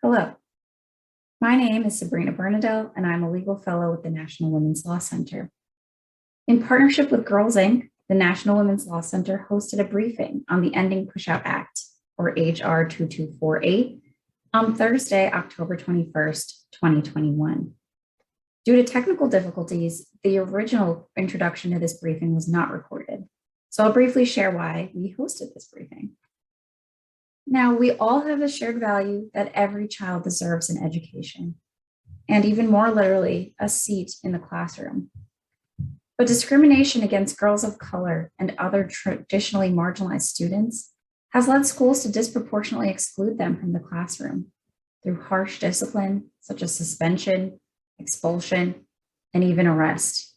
Hello, my name is Sabrina Bernadelle, and I'm a legal fellow with the National Women's Law Center. In partnership with Girls Inc., the National Women's Law Center hosted a briefing on the Ending PUSHOUT Act, or HR 2248, on Thursday, October 21st, 2021. Due to technical difficulties, the original introduction to this briefing was not recorded. So I'll briefly share why we hosted this briefing. Now, we all have a shared value that every child deserves an education, and even more literally, a seat in the classroom. But discrimination against girls of color and other traditionally marginalized students has led schools to disproportionately exclude them from the classroom through harsh discipline, such as suspension, expulsion, and even arrest.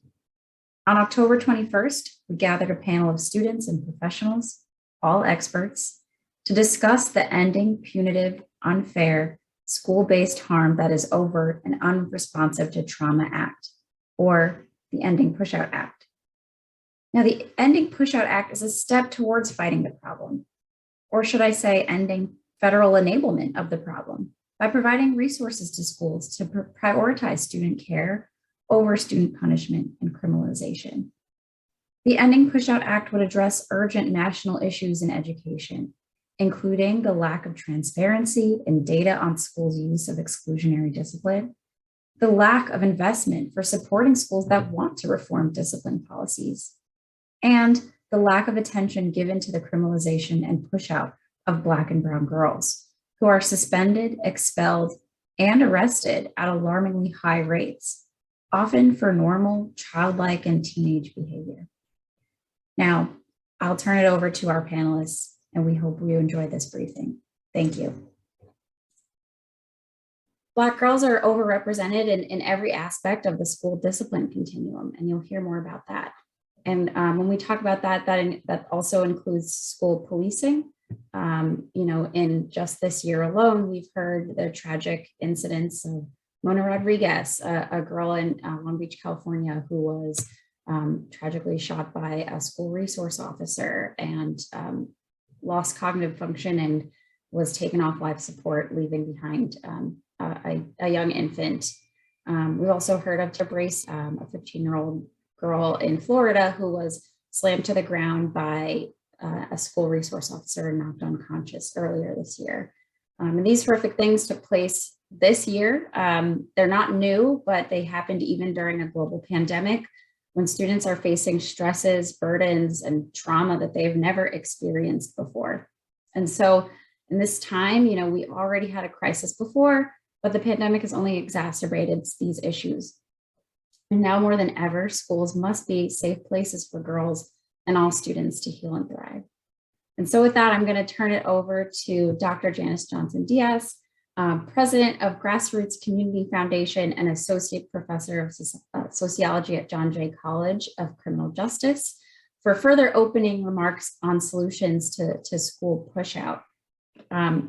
On October 21st, we gathered a panel of students and professionals, all experts, to discuss the Ending Punitive, Unfair, School-Based Harm That Is Overt and Unresponsive to Trauma Act, or the Ending PUSHOUT Act. Now, the Ending PUSHOUT Act is a step towards fighting the problem, or should I say ending federal enablement of the problem by providing resources to schools to prioritize student care over student punishment and criminalization. The Ending PUSHOUT Act would address urgent national issues in education, including the lack of transparency and data on schools' use of exclusionary discipline, the lack of investment for supporting schools that want to reform discipline policies, and the lack of attention given to the criminalization and pushout of Black and brown girls who are suspended, expelled, and arrested at alarmingly high rates, often for normal, childlike, and teenage behavior. Now, I'll turn it over to our panelists, and we hope you enjoy this briefing. Thank you. Black girls are overrepresented in every aspect of the school discipline continuum, and you'll hear more about that. And when we talk about that, that also includes school policing. In just this year alone, we've heard the tragic incidents of Mona Rodriguez, a girl in Long Beach, California, who was tragically shot by a school resource officer and lost cognitive function and was taken off life support, leaving behind a young infant. We've also heard of Brace, a 15-year-old girl in Florida who was slammed to the ground by a school resource officer and knocked unconscious earlier this year. And these horrific things took place this year. They're not new, but they happened even during a global pandemic when students are facing stresses, burdens, and trauma that they've never experienced before. And so in this time, we already had a crisis before, but the pandemic has only exacerbated these issues. And now more than ever, schools must be safe places for girls and all students to heal and thrive. And so with that, I'm going to turn it over to Dr. Janice Johnson Dias, president of GrassROOTS Community Foundation and associate professor of sociology at John Jay College of Criminal Justice, for further opening remarks on solutions to school pushout.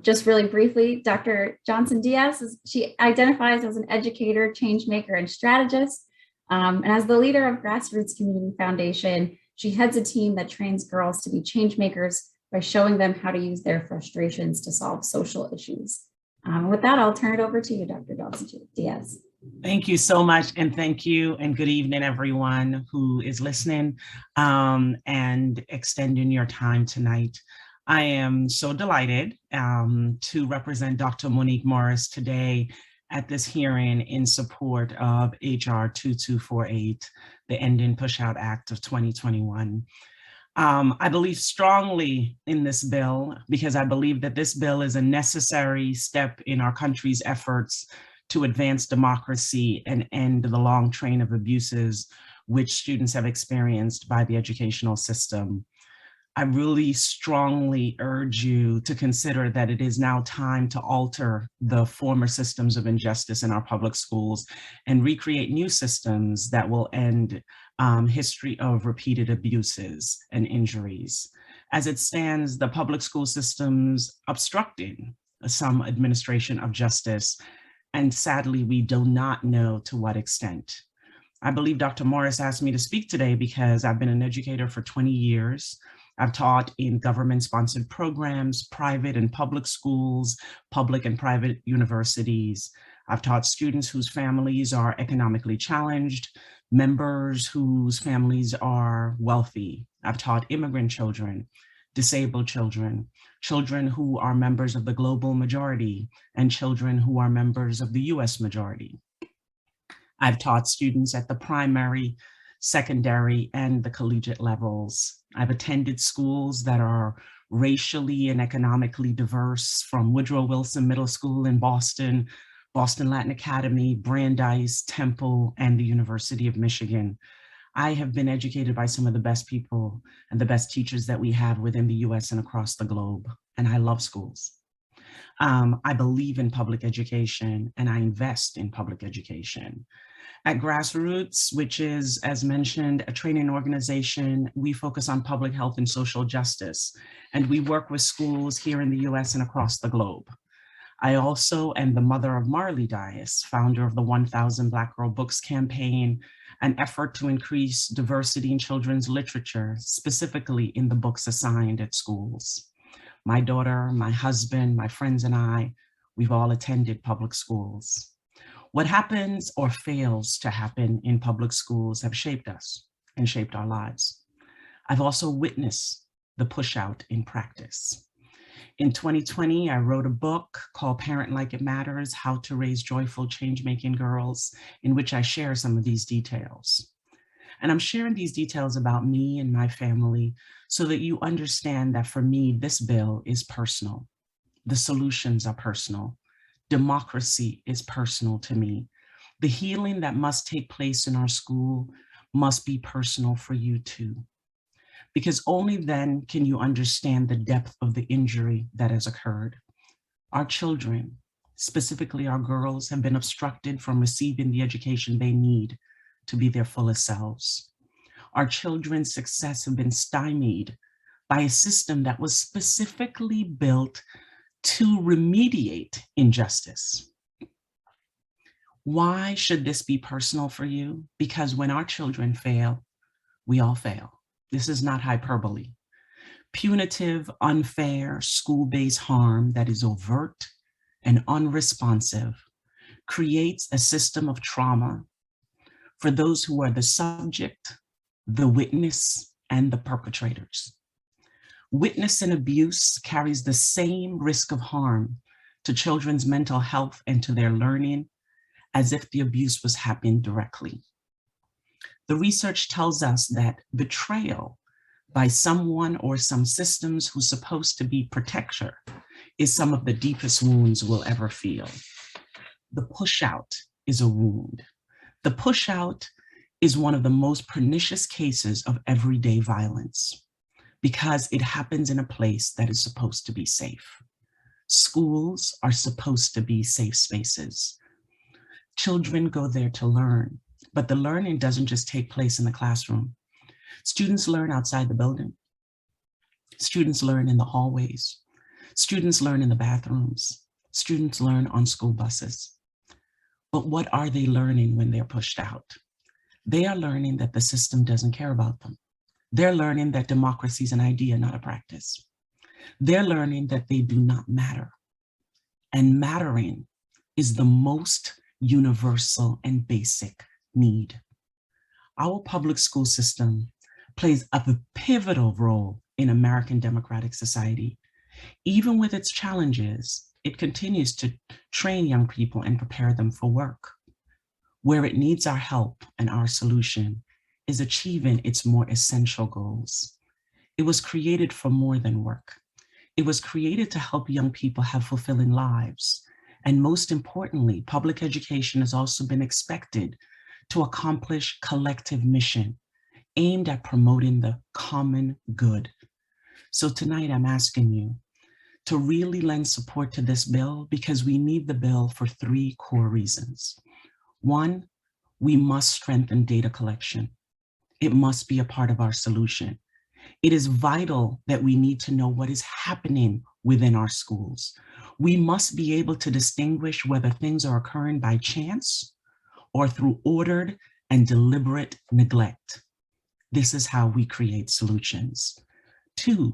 Just really briefly, Dr. Johnson Dias, she identifies as an educator, change maker, and strategist. And as the leader of GrassROOTS Community Foundation, she heads a team that trains girls to be change makers by showing them how to use their frustrations to solve social issues. With that, I'll turn it over to you, Dr. Johnson Dias. Thank you so much, and thank you, and good evening, everyone who is listening and extending your time tonight. I am so delighted to represent Dr. Monique Morris today at this hearing in support of HR 2248, the Ending PUSHOUT Act of 2021. I believe strongly in this bill because I believe that this bill is a necessary step in our country's efforts to advance democracy and end the long train of abuses which students have experienced by the educational system. I really strongly urge you to consider that it is now time to alter the former systems of injustice in our public schools and recreate new systems that will end history of repeated abuses and injuries. As it stands, the public school system's obstructing some administration of justice, and sadly, we do not know to what extent. I believe Dr. Morris asked me to speak today because I've been an educator for 20 years. I've taught in government-sponsored programs, private and public schools, public and private universities. I've taught students whose families are economically challenged, members whose families are wealthy. I've taught immigrant children, disabled children, children who are members of the global majority, and children who are members of the US majority. I've taught students at the primary, secondary, and the collegiate levels. I've attended schools that are racially and economically diverse, from Woodrow Wilson Middle School in Boston, Boston Latin Academy, Brandeis, Temple, and the University of Michigan. I have been educated by some of the best people and the best teachers that we have within the US and across the globe, and I love schools. I believe in public education, and I invest in public education. At GrassROOTS, which is, as mentioned, a training organization, we focus on public health and social justice, and we work with schools here in the US and across the globe. I also am the mother of Marley Dias, founder of the 1000 Black Girl Books campaign, an effort to increase diversity in children's literature, specifically in the books assigned at schools. My daughter, my husband, my friends, and I, we've all attended public schools. What happens or fails to happen in public schools have shaped us and shaped our lives. I've also witnessed the push out in practice. In 2020, I wrote a book called Parent Like It Matters: How to Raise Joyful Change-Making Girls, in which I share some of these details. And I'm sharing these details about me and my family so that you understand that for me, this bill is personal. The solutions are personal. Democracy is personal to me. The healing that must take place in our school must be personal for you too, because only then can you understand the depth of the injury that has occurred. Our children, specifically our girls, have been obstructed from receiving the education they need to be their fullest selves. Our children's success have been stymied by a system that was specifically built to remediate injustice. Why should this be personal for you? Because when our children fail, we all fail. This is not hyperbole. Punitive, unfair, school-based harm that is overt and unresponsive creates a system of trauma for those who are the subject, the witness, and the perpetrators. Witnessing abuse carries the same risk of harm to children's mental health and to their learning as if the abuse was happening directly. The research tells us that betrayal by someone or some systems who's supposed to be protector is some of the deepest wounds we'll ever feel. The push out is a wound. The push out is one of the most pernicious cases of everyday violence, because it happens in a place that is supposed to be safe. Schools are supposed to be safe spaces. Children go there to learn, but the learning doesn't just take place in the classroom. Students learn outside the building. Students learn in the hallways. Students learn in the bathrooms. Students learn on school buses. But what are they learning when they're pushed out? They are learning that the system doesn't care about them. They're learning that democracy is an idea, not a practice. They're learning that they do not matter. And mattering is the most universal and basic need. Our public school system plays a pivotal role in American democratic society. Even with its challenges, it continues to train young people and prepare them for work. Where it needs our help and our solution is achieving its more essential goals. It was created for more than work. It was created to help young people have fulfilling lives. And most importantly, public education has also been expected to accomplish collective mission aimed at promoting the common good. So tonight I'm asking you to really lend support to this bill, because we need the bill for 3 core reasons. 1, we must strengthen data collection. It must be a part of our solution. It is vital that we need to know what is happening within our schools. We must be able to distinguish whether things are occurring by chance or through ordered and deliberate neglect. This is how we create solutions. Two,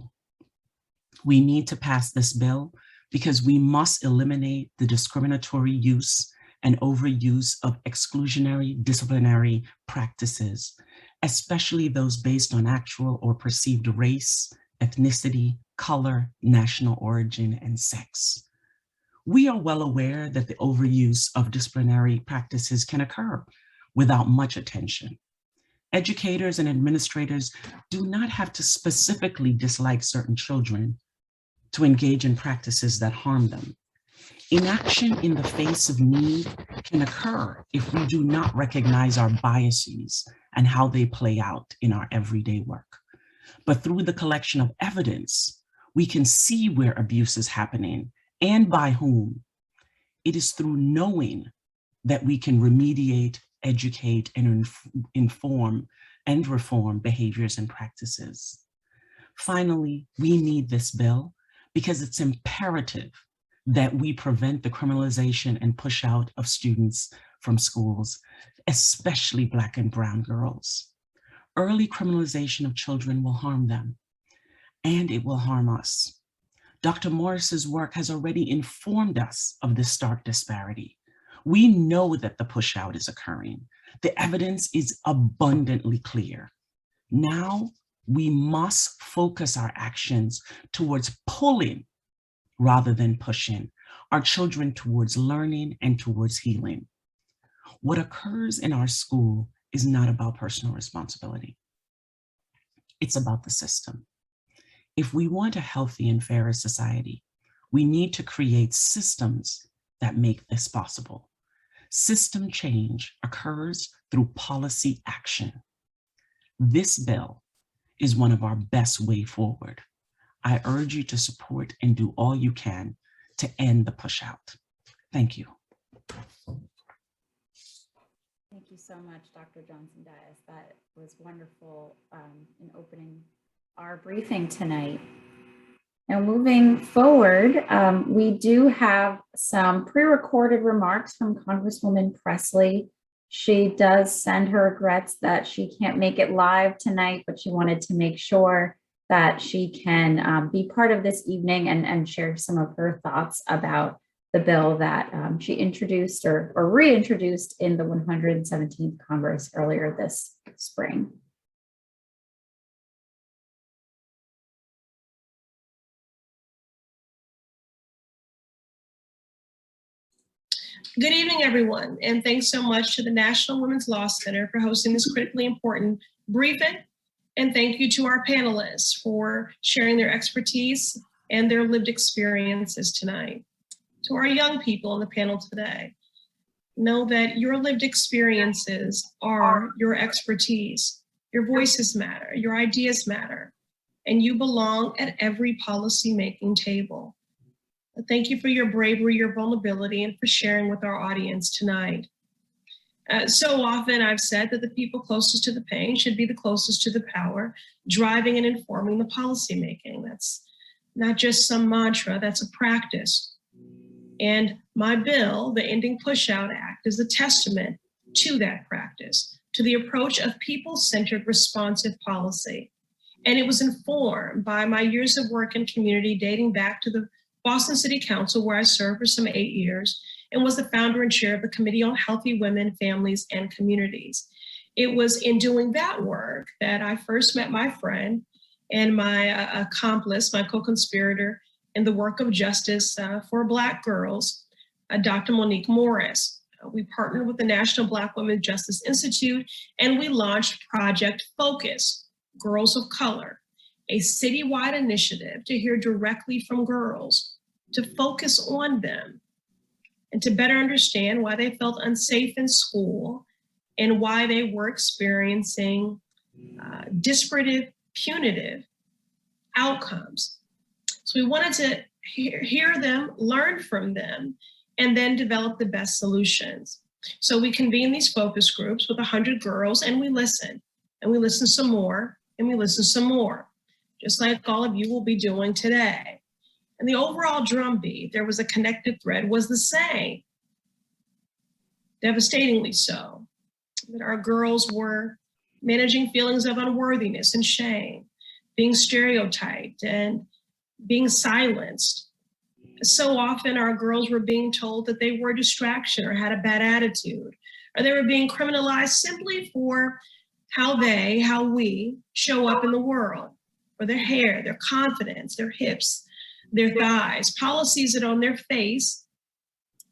we need to pass this bill because we must eliminate the discriminatory use and overuse of exclusionary disciplinary practices, especially those based on actual or perceived race, ethnicity, color, national origin, and sex. We are well aware that the overuse of disciplinary practices can occur without much attention. Educators and administrators do not have to specifically dislike certain children to engage in practices that harm them. Inaction in the face of need can occur if we do not recognize our biases and how they play out in our everyday work. But through the collection of evidence, we can see where abuse is happening and by whom. It is through knowing that we can remediate, educate, and inform and reform behaviors and practices. Finally, we need this bill because it's imperative that we prevent the criminalization and push out of students from schools, especially Black and brown girls. Early criminalization of children will harm them, and it will harm us. Dr. Morris's work has already informed us of this stark disparity. We know that the push out is occurring. The evidence is abundantly clear. Now, we must focus our actions towards pulling rather than pushing our children towards learning and towards healing. What occurs in our school is not about personal responsibility. It's about the system. If we want a healthy and fairer society, we need to create systems that make this possible. System change occurs through policy action. This bill is one of our best way forward. I urge you to support and do all you can to end the push out. Thank you. Thank you so much, Dr. Johnson Dias. That was wonderful in opening our briefing tonight. Now, moving forward, we do have some pre-recorded remarks from Congresswoman Pressley. She does send her regrets that she can't make it live tonight, but she wanted to make sure that she can be part of this evening and share some of her thoughts about the bill that she introduced or reintroduced in the 117th Congress earlier this spring. Good evening, everyone, and thanks so much to the National Women's Law Center for hosting this critically important briefing. And thank you to our panelists for sharing their expertise and their lived experiences tonight. To our young people on the panel today, know that your lived experiences are your expertise. Your voices matter, your ideas matter, and you belong at every policy-making table. Thank you for your bravery, your vulnerability, and for sharing with our audience tonight. So often I've said that the people closest to the pain should be the closest to the power, driving and informing the policymaking. That's not just some mantra, that's a practice. And my bill, the Ending PUSHOUT Act, is a testament to that practice, to the approach of people-centered responsive policy. And it was informed by my years of work in community dating back to the Boston City Council, where I served for some 8 years, and was the founder and chair of the Committee on Healthy Women, Families, and Communities. It was in doing that work that I first met my friend and my accomplice, my co-conspirator in the work of justice for Black girls, Dr. Monique Morris. We partnered with the National Black Women's Justice Institute, and we launched Project Focus, Girls of Color, a citywide initiative to hear directly from girls, to focus on them, and to better understand why they felt unsafe in school and why they were experiencing disparate, punitive outcomes. So we wanted to hear them, learn from them, and then develop the best solutions. So we convened these focus groups with 100 girls, and we listened some more, and we listened some more, just like all of you will be doing today. And the overall drumbeat, there was a connected thread, was the same, devastatingly so, that our girls were managing feelings of unworthiness and shame, being stereotyped and being silenced. So often our girls were being told that they were a distraction or had a bad attitude, or they were being criminalized simply for how we show up in the world, or their hair, their confidence, their hips, their thighs, policies that on their face,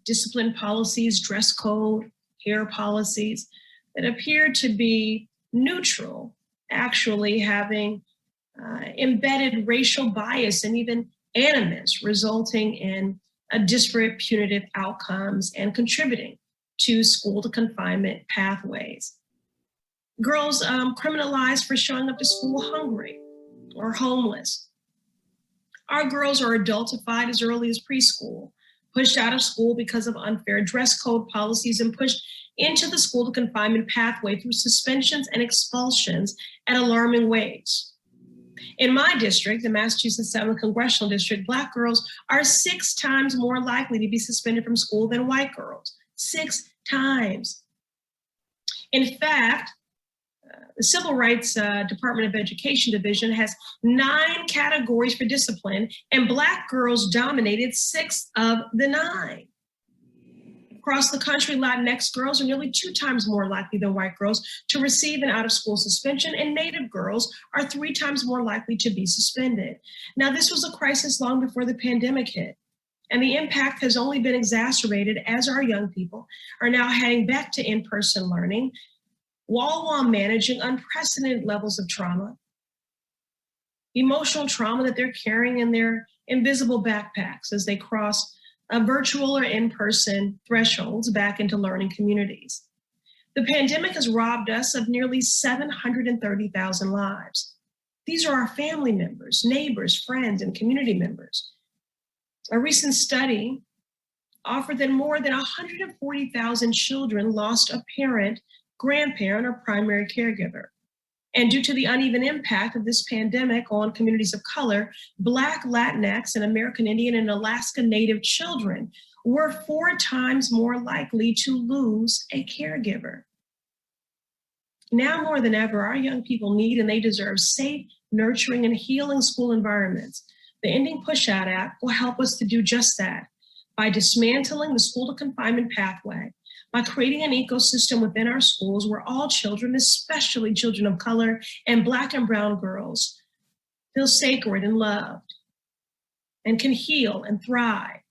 discipline policies, dress code, hair policies that appear to be neutral, actually having embedded racial bias and even animus, resulting in a disparate punitive outcomes and contributing to school to confinement pathways. Girls criminalized for showing up to school hungry or homeless. Our girls are adultified as early as preschool, pushed out of school because of unfair dress code policies, and pushed into the school to confinement pathway through suspensions and expulsions at alarming rates. In my district, the Massachusetts 7th Congressional District, Black girls are 6 times more likely to be suspended from school than white girls. 6 times. In fact, the Civil Rights Department of Education Division has 9 categories for discipline, and Black girls dominated 6 of the 9. Across the country, Latinx girls are nearly 2 times more likely than white girls to receive an out-of-school suspension, and Native girls are 3 times more likely to be suspended. Now, this was a crisis long before the pandemic hit, and the impact has only been exacerbated as our young people are now heading back to in-person learning, while managing unprecedented levels of trauma, emotional trauma that they're carrying in their invisible backpacks as they cross virtual or in-person thresholds back into learning communities. The pandemic has robbed us of nearly 730,000 lives. These are our family members, neighbors, friends, and community members. A recent study offered that more than 140,000 children lost a parent, grandparent, or primary caregiver. And due to the uneven impact of this pandemic on communities of color, Black, Latinx, and American Indian and Alaska Native children were 4 times more likely to lose a caregiver. Now more than ever, our young people need and they deserve safe, nurturing, and healing school environments. The Ending PUSHOUT Act will help us to do just that by dismantling the school to confinement pathway, by creating an ecosystem within our schools where all children, especially children of color and Black and brown girls, feel sacred and loved and can heal and thrive.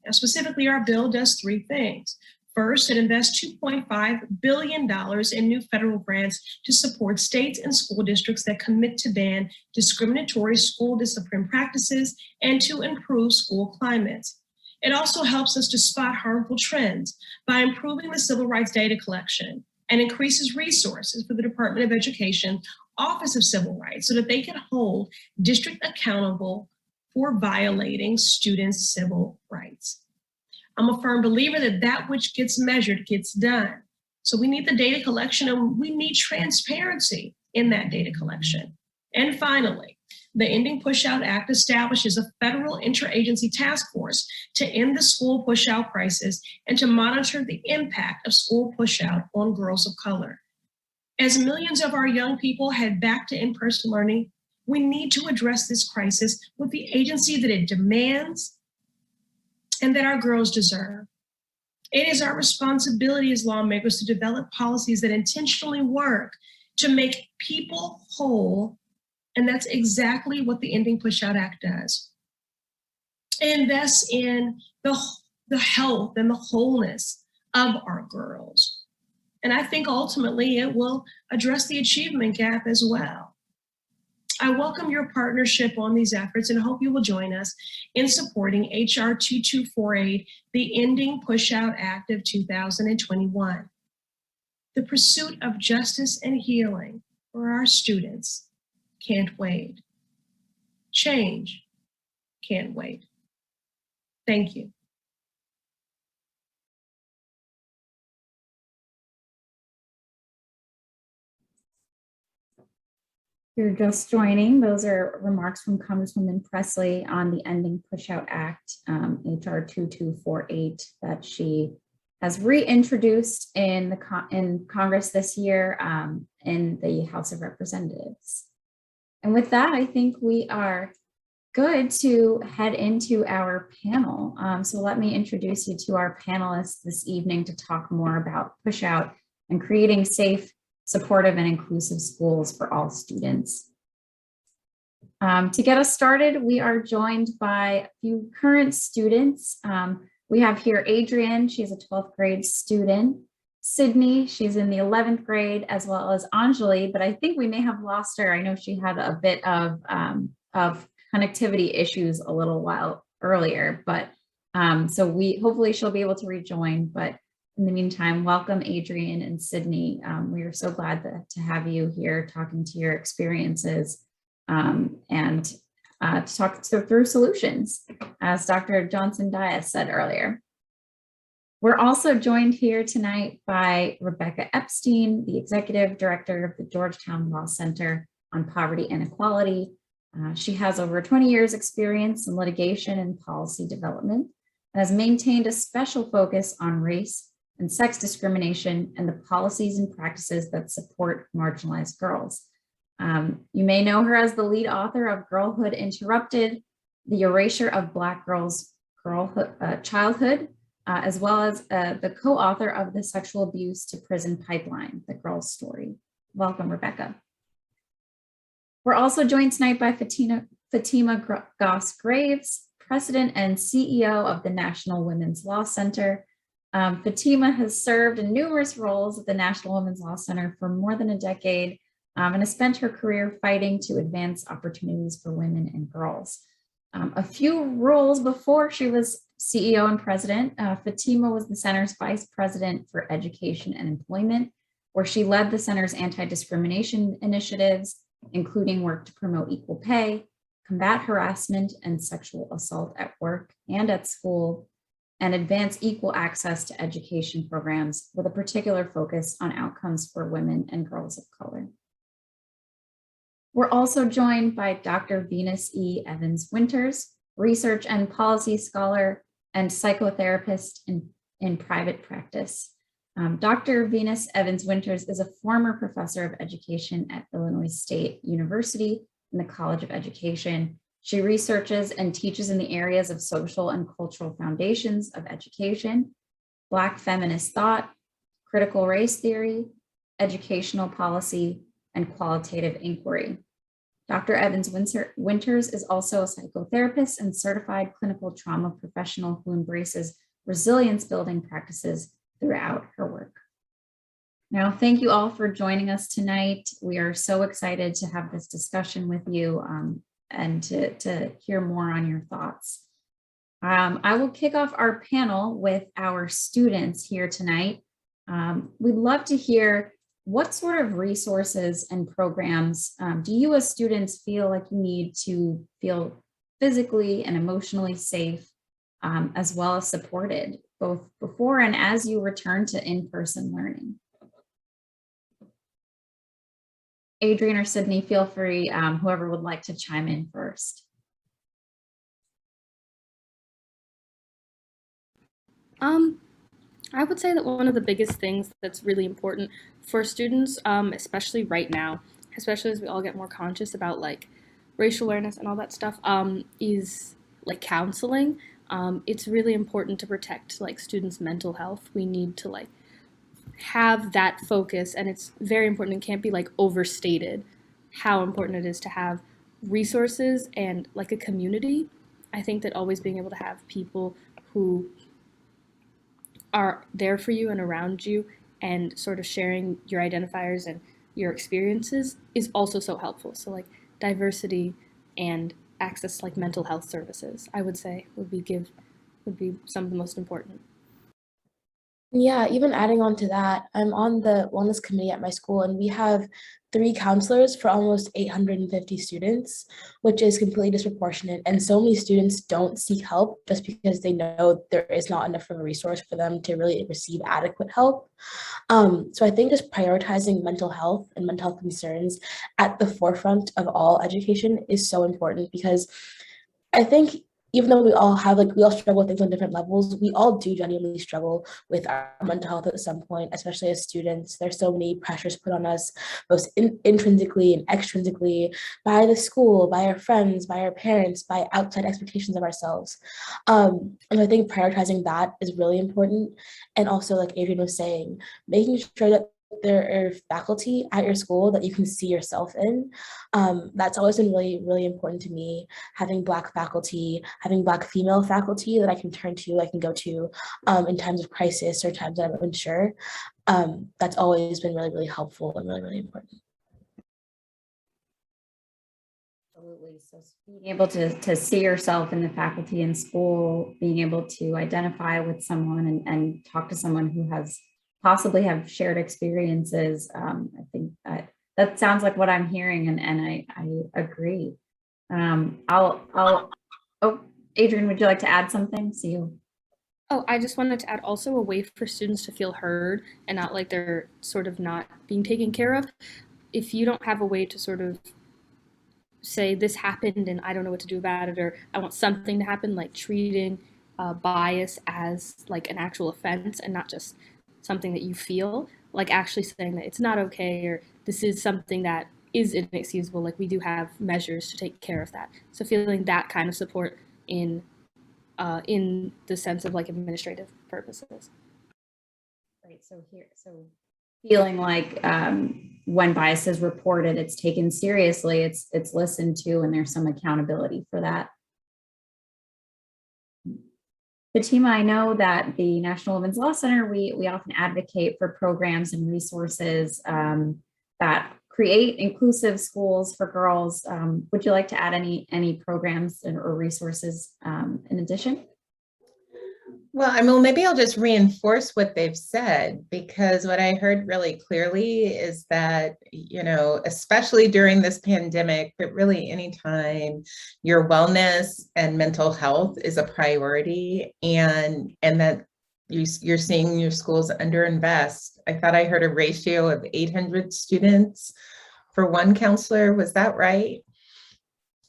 Now, specifically, our bill does 3 things. First, it invests $2.5 billion in new federal grants to support states and school districts that commit to ban discriminatory school discipline practices and to improve school climates. It also helps us to spot harmful trends by improving the civil rights data collection and increases resources for the Department of Education Office of Civil Rights so that they can hold district accountable for violating students' civil rights. I'm a firm believer that that which gets measured gets done. So we need the data collection and we need transparency in that data collection. And finally, the Ending PUSHOUT Act establishes a federal interagency task force to end the school pushout crisis and to monitor the impact of school pushout on girls of color. As millions of our young people head back to in-person learning, we need to address this crisis with the agency that it demands and that our girls deserve. It is our responsibility as lawmakers to develop policies that intentionally work to make people whole. And that's exactly what the Ending PUSHOUT Act does. It invests in the health and the wholeness of our girls. And I think ultimately it will address the achievement gap as well. I welcome your partnership on these efforts and hope you will join us in supporting HR 2248, the Ending PUSHOUT Act of 2021. The pursuit of justice and healing for our students can't wait. Change can't wait. Thank you. You're just joining. Those are remarks from Congresswoman Pressley on the Ending PUSHOUT Act, HR 2248, that she has reintroduced in Congress this year in the House of Representatives. And with that, I think we are good to head into our panel. So let me introduce you to our panelists this evening to talk more about push out and creating safe, supportive, and inclusive schools for all students. To get us started, we are joined by a few current students. We have here Adrienne, she's a 12th grade student. Sydney, she's in the 11th grade, as well as Anjali, but I think we may have lost her. I know she had a bit of connectivity issues a little while earlier, but so hopefully she'll be able to rejoin. But in the meantime, welcome Adrienne and Sydney. We are so glad to have you here talking to your experiences and to talk through solutions, as Dr. Johnson Dias said earlier. We're also joined here tonight by Rebecca Epstein, the Executive Director of the Georgetown Law Center on Poverty Inequality. She has over 20 years experience in litigation and policy development and has maintained a special focus on race and sex discrimination and the policies and practices that support marginalized girls. You may know her as the lead author of Girlhood Interrupted, The Erasure of Black Girls' Childhood, as well as the co-author of The Sexual Abuse to Prison Pipeline, The Girl's Story. Welcome, Rebecca. We're also joined tonight by Fatima Goss Graves, President and CEO of the National Women's Law Center. Fatima has served in numerous roles at the National Women's Law Center for more than a decade and has spent her career fighting to advance opportunities for women and girls. A few roles before she was CEO and president, Fatima was the center's vice president for education and employment, where she led the center's anti-discrimination initiatives, including work to promote equal pay, combat harassment and sexual assault at work and at school, and advance equal access to education programs with a particular focus on outcomes for women and girls of color. We're also joined by Dr. Venus E. Evans-Winters, research and policy scholar and psychotherapist in private practice. Dr. Venus Evans-Winters is a former professor of education at Illinois State University in the College of Education. She researches and teaches in the areas of social and cultural foundations of education, Black feminist thought, critical race theory, educational policy, and qualitative inquiry. Dr. Evans-Winters is also a psychotherapist and certified clinical trauma professional who embraces resilience building practices throughout her work. Now, thank you all for joining us tonight. We are so excited to have this discussion with you and to hear more on your thoughts. I will kick off our panel with our students here tonight. We'd love to hear what sort of resources and programs do you as students feel like you need to feel physically and emotionally safe, as well as supported, both before and as you return to in-person learning? Adrienne or Sydney, feel free, whoever would like to chime in first. I would say that one of the biggest things that's really important for students, especially right now, especially as we all get more conscious about like racial awareness and all that stuff, is like counseling. It's really important to protect like students' mental health. We need to like have that focus, and it's very important. It can't be like overstated how important it is to have resources and like a community. I think that always being able to have people who are there for you and around you and sort of sharing your identifiers and your experiences is also so helpful. So like diversity and access to like mental health services, I would say would be some of the most important. Yeah, even adding on to that, I'm on the wellness committee at my school, and we have 3 counselors for almost 850 students, which is completely disproportionate. And so many students don't seek help just because they know there is not enough of a resource for them to really receive adequate help. So I think just prioritizing mental health and mental health concerns at the forefront of all education is so important, because I think even though we all struggle with things on different levels, we all do genuinely struggle with our mental health at some point, especially as students. There's so many pressures put on us, both intrinsically and extrinsically, by the school, by our friends, by our parents, by outside expectations of ourselves. And I think prioritizing that is really important. And also, like Adrienne was saying, making sure that there are faculty at your school that you can see yourself in. That's always been really, really important to me. Having Black faculty, having Black female faculty that I can turn to, I can go to in times of crisis or times that I'm unsure. That's always been really, really helpful and really, really important. Absolutely. So being able to see yourself in the faculty in school, being able to identify with someone and talk to someone who has possibly have shared experiences. I think that sounds like what I'm hearing, and I agree. Oh, Adrienne, would you like to add something? See you. Oh, I just wanted to add also a way for students to feel heard and not like they're sort of not being taken care of. If you don't have a way to sort of say this happened and I don't know what to do about it, or I want something to happen, like treating bias as like an actual offense and not just something that you feel, like actually saying that it's not okay, or this is something that is inexcusable, like we do have measures to take care of that. So feeling that kind of support in the sense of like administrative purposes. Right. So feeling like when bias is reported, it's taken seriously, it's listened to, and there's some accountability for that. Fatima, I know that the National Women's Law Center, we often advocate for programs and resources that create inclusive schools for girls. Would you like to add any programs or resources in addition? Well, I mean, maybe I'll just reinforce what they've said, because what I heard really clearly is that, you know, especially during this pandemic, but really anytime your wellness and mental health is a priority, and that you're seeing your schools underinvest. I thought I heard a ratio of 800 students for one counselor. Was that right?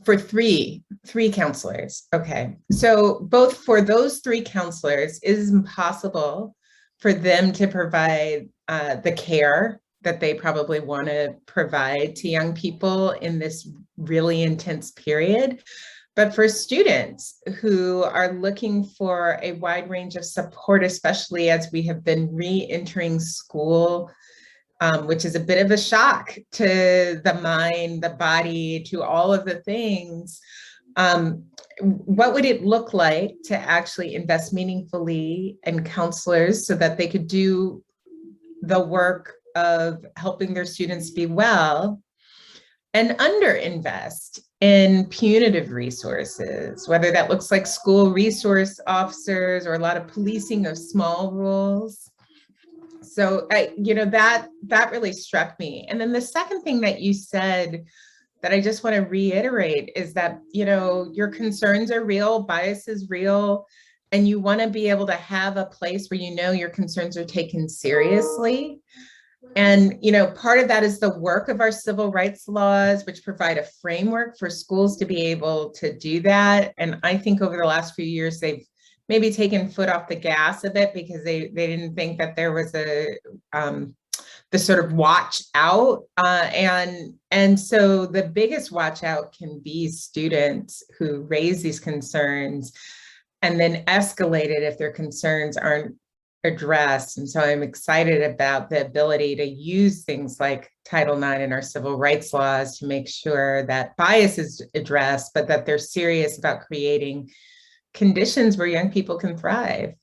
For three counselors. Okay. So both for those three counselors, it is impossible for them to provide the care that they probably want to provide to young people in this really intense period. But for students who are looking for a wide range of support, especially as we have been re-entering school, which is a bit of a shock to the mind, the body, to all of the things. What would it look like to actually invest meaningfully in counselors so that they could do the work of helping their students be well, and underinvest in punitive resources, whether that looks like school resource officers or a lot of policing of small rules? So that really struck me. And then the second thing that you said that I just want to reiterate is that, your concerns are real, bias is real, and you want to be able to have a place where your concerns are taken seriously. And, part of that is the work of our civil rights laws, which provide a framework for schools to be able to do that. And I think over the last few years, they've maybe taken foot off the gas a bit because they didn't think that there was the sort of watch out. And so the biggest watch out can be students who raise these concerns and then escalate it if their concerns aren't addressed. And so I'm excited about the ability to use things like Title IX in our civil rights laws to make sure that bias is addressed, but that they're serious about creating conditions where young people can thrive.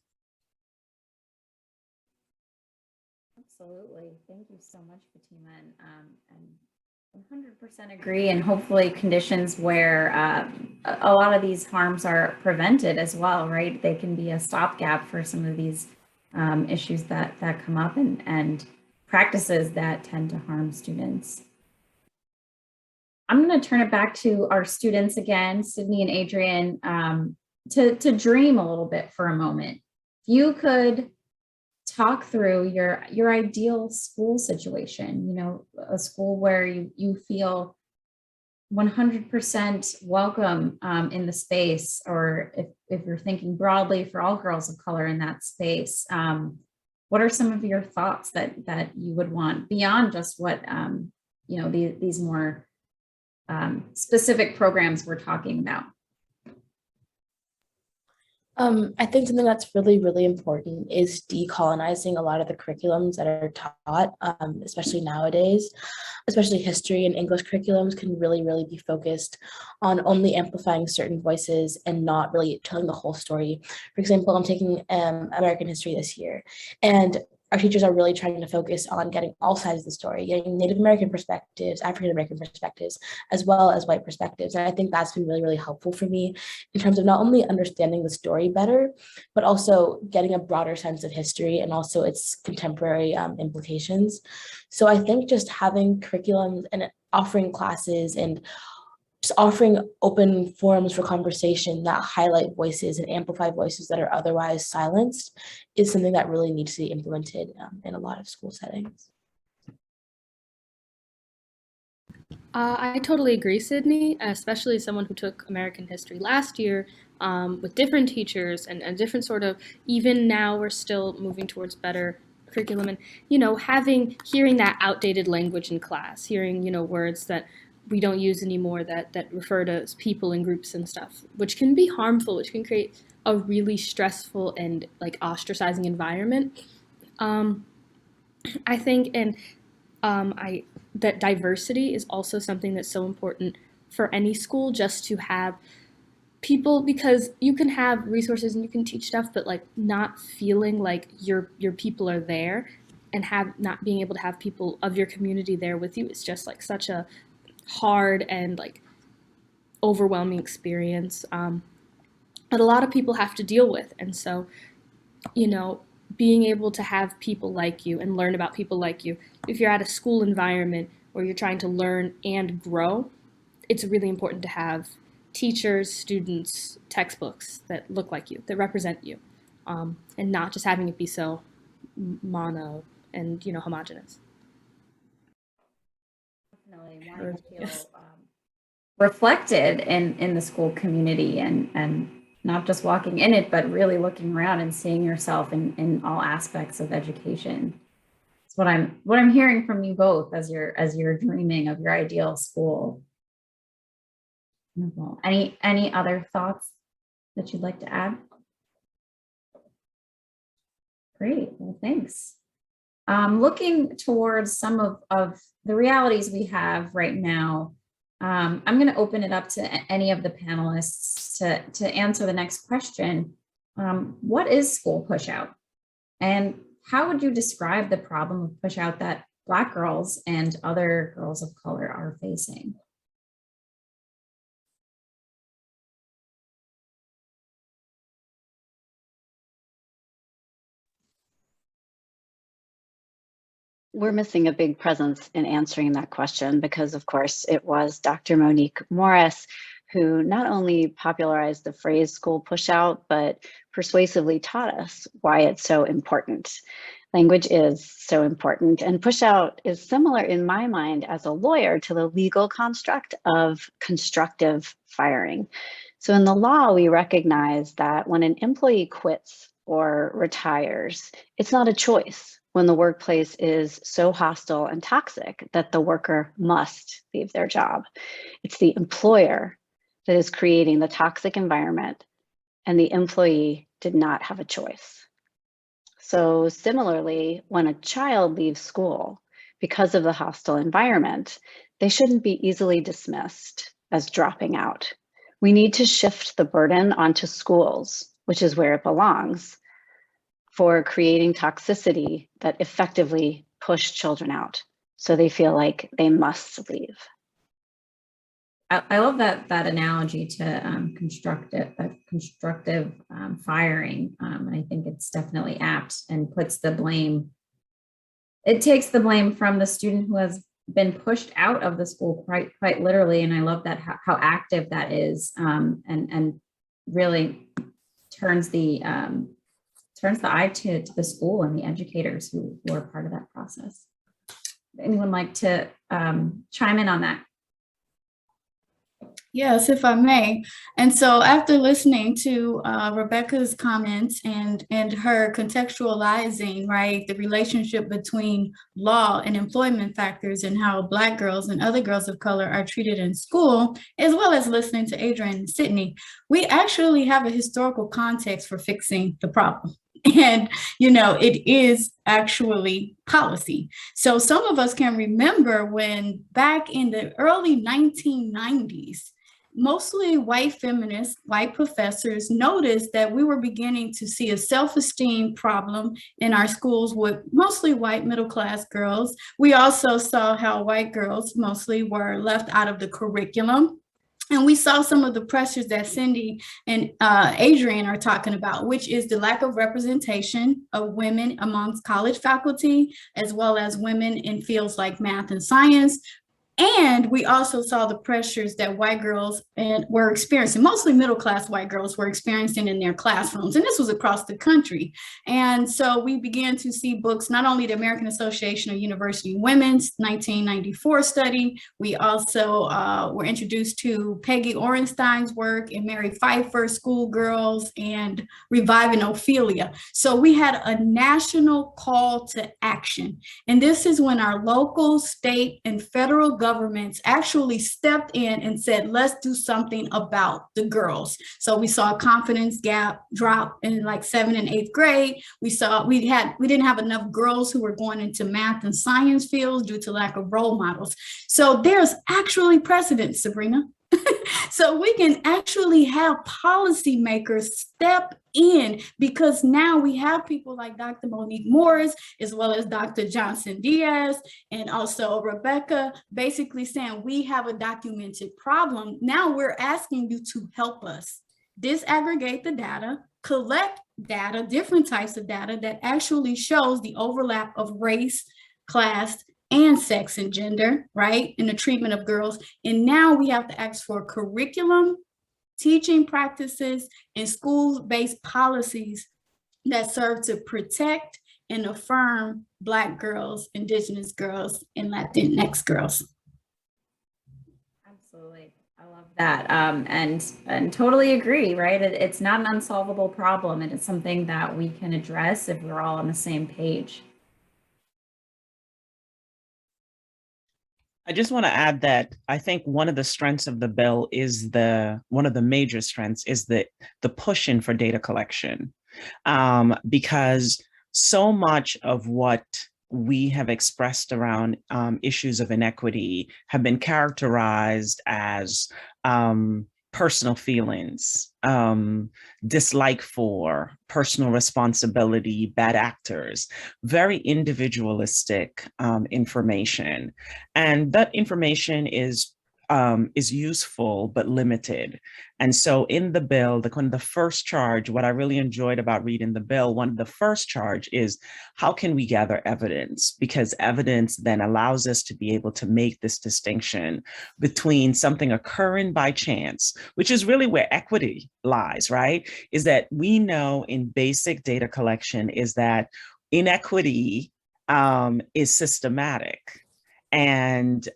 Absolutely. Thank you so much, Fatima. And 100% agree. And hopefully conditions where a lot of these harms are prevented as well, right? They can be a stopgap for some of these issues that come up and practices that tend to harm students. I'm going to turn it back to our students again, Sydney and Adrienne, to dream a little bit for a moment. If you could talk through your ideal school situation, a school where you feel 100% welcome in the space, or if you're thinking broadly for all girls of color in that space, what are some of your thoughts that you would want beyond just what these more specific programs we're talking about? I think something that's really, really important is decolonizing a lot of the curriculums that are taught, especially nowadays. Especially history and English curriculums can really, really be focused on only amplifying certain voices and not really telling the whole story. For example, I'm taking American history this year, and our teachers are really trying to focus on getting all sides of the story, getting Native American perspectives, African American perspectives, as well as white perspectives. And I think that's been really, really helpful for me in terms of not only understanding the story better, but also getting a broader sense of history and also its contemporary implications. So I think just having curriculums and offering classes and just offering open forums for conversation that highlight voices and amplify voices that are otherwise silenced is something that really needs to be implemented in a lot of school settings. I totally agree, Sydney, especially as someone who took American history last year with different teachers and a different sort of, even now we're still moving towards better curriculum and, hearing that outdated language in class, hearing, words that we don't use anymore that refer to people and groups and stuff, which can be harmful, which can create a really stressful and like ostracizing environment. I think, and that diversity is also something that's so important for any school, just to have people, because you can have resources and you can teach stuff, but like not feeling like your people are there and not being able to have people of your community there with you is just like such a hard and like overwhelming experience that a lot of people have to deal with. And so, being able to have people like you and learn about people like you, if you're at a school environment where you're trying to learn and grow, it's really important to have teachers, students, textbooks that look like you, that represent you, and not just having it be so mono and homogenous. Definitely want to feel reflected in the school community and not just walking in it, but really looking around and seeing yourself in all aspects of education. It's what I'm hearing from you both as you're dreaming of your ideal school. Any other thoughts that you'd like to add? Great, well, thanks. Looking towards some of the realities we have right now, I'm going to open it up to any of the panelists to answer the next question. What is school pushout? And how would you describe the problem of pushout that Black girls and other girls of color are facing? We're missing a big presence in answering that question because, of course, it was Dr. Monique Morris who not only popularized the phrase school pushout, but persuasively taught us why it's so important. Language is so important, and pushout is similar in my mind as a lawyer to the legal construct of constructive firing. So in the law, we recognize that when an employee quits or retires, it's not a choice when the workplace is so hostile and toxic that the worker must leave their job. It's the employer that is creating the toxic environment, and the employee did not have a choice. So similarly, when a child leaves school because of the hostile environment, they shouldn't be easily dismissed as dropping out. We need to shift the burden onto schools, which is where it belongs, for creating toxicity that effectively push children out so they feel like they must leave. I love that analogy to constructive firing. I think it's definitely apt and puts the blame. It takes the blame from the student who has been pushed out of the school quite literally. And I love that how active that is, and really turns the eye to the school and the educators who are part of that process. Anyone like to chime in on that? Yes, if I may. And so after listening to Rebecca's comments and her contextualizing, right, the relationship between law and employment factors and how Black girls and other girls of color are treated in school, as well as listening to Adrian and Sydney, we actually have a historical context for fixing the problem. And, you know, it is actually policy. So some of us can remember when back in the early 1990s, mostly white feminists, white professors noticed that we were beginning to see a self-esteem problem in our schools with mostly white middle-class girls. We also saw how white girls mostly were left out of the curriculum. And we saw some of the pressures that Cindy and Adrian are talking about, which is the lack of representation of women amongst college faculty, as well as women in fields like math and science. And we also saw the pressures that white girls were experiencing, mostly middle-class white girls were experiencing in their classrooms. And this was across the country. And so we began to see books, not only the American Association of University Women's 1994 study, we also were introduced to Peggy Orenstein's work in Mary Pfeiffer, Schoolgirls, and Reviving Ophelia. So we had a national call to action. And this is when our local, state, and federal governments actually stepped in and said, let's do something about the girls. So we saw a confidence gap drop in like 7th and 8th grade. We didn't have enough girls who were going into math and science fields due to lack of role models. So there's actually precedent, Sabrina. So we can actually have policymakers step in, because now we have people like Dr. Monique Morris, as well as Dr. Johnson Dias, and also Rebecca, basically saying we have a documented problem. Now we're asking you to help us disaggregate the data, collect data, different types of data that actually shows the overlap of race, class, and sex and gender, right, in the treatment of girls. And now we have to ask for curriculum, teaching practices, and school-based policies that serve to protect and affirm Black girls, Indigenous girls, and Latinx girls. Absolutely. I love that. And totally agree, right? It's not an unsolvable problem, and it's something that we can address if we're all on the same page. I just want to add that I think one of the strengths of the bill is one of the major strengths is the push-in for data collection, because so much of what we have expressed around issues of inequity have been characterized as personal feelings, dislike for, personal responsibility, bad actors, very individualistic information. And that information is useful but limited. And so in the bill, the first charge, what I really enjoyed about reading the bill, one of the first charge is how can we gather evidence? Because evidence then allows us to be able to make this distinction between something occurring by chance, which is really where equity lies, right? Is that we know in basic data collection is that inequity is systematic, and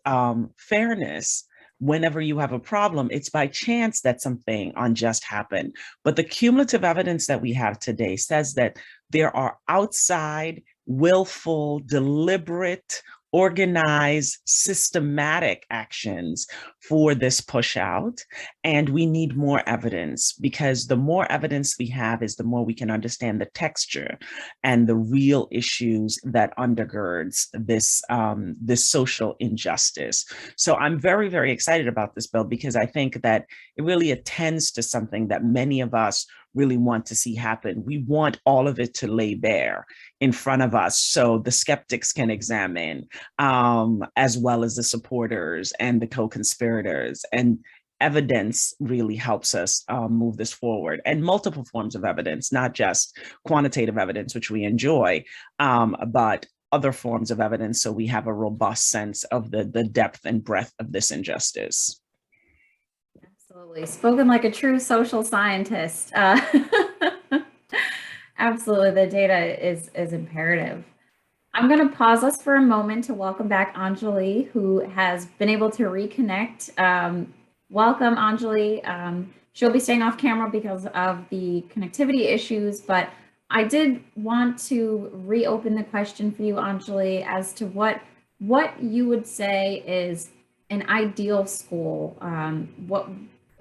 fairness, whenever you have a problem, it's by chance that something unjust happened. But the cumulative evidence that we have today says that there are outside, willful, deliberate, organized, systematic actions for this push out. And we need more evidence, because the more evidence we have is the more we can understand the texture and the real issues that undergirds this, this social injustice. So I'm very, very excited about this bill, because I think that it really attends to something that many of us really want to see happen. We want all of it to lay bare in front of us so the skeptics can examine, as well as the supporters and the co-conspirators. And evidence really helps us move this forward, and multiple forms of evidence, not just quantitative evidence, which we enjoy, but other forms of evidence, so we have a robust sense of the depth and breadth of this injustice. Absolutely. Spoken like a true social scientist. Absolutely. The data is imperative. I'm going to pause us for a moment to welcome back Anjali, who has been able to reconnect welcome, Anjali. She'll be staying off camera because of the connectivity issues, but I did want to reopen the question for you, Anjali, as to what you would say is an ideal school.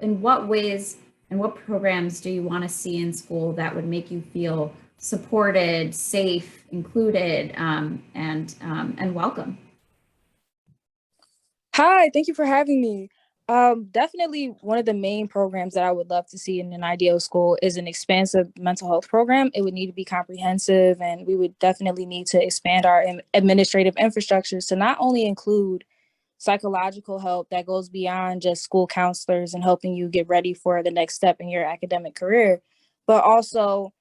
In what ways and what programs do you want to see in school that would make you feel supported, safe, included, and welcome? Hi, thank you for having me. Definitely one of the main programs that I would love to see in an ideal school is an expansive mental health program. It would need to be comprehensive, and we would definitely need to expand our administrative infrastructures to not only include psychological help that goes beyond just school counselors and helping you get ready for the next step in your academic career, but also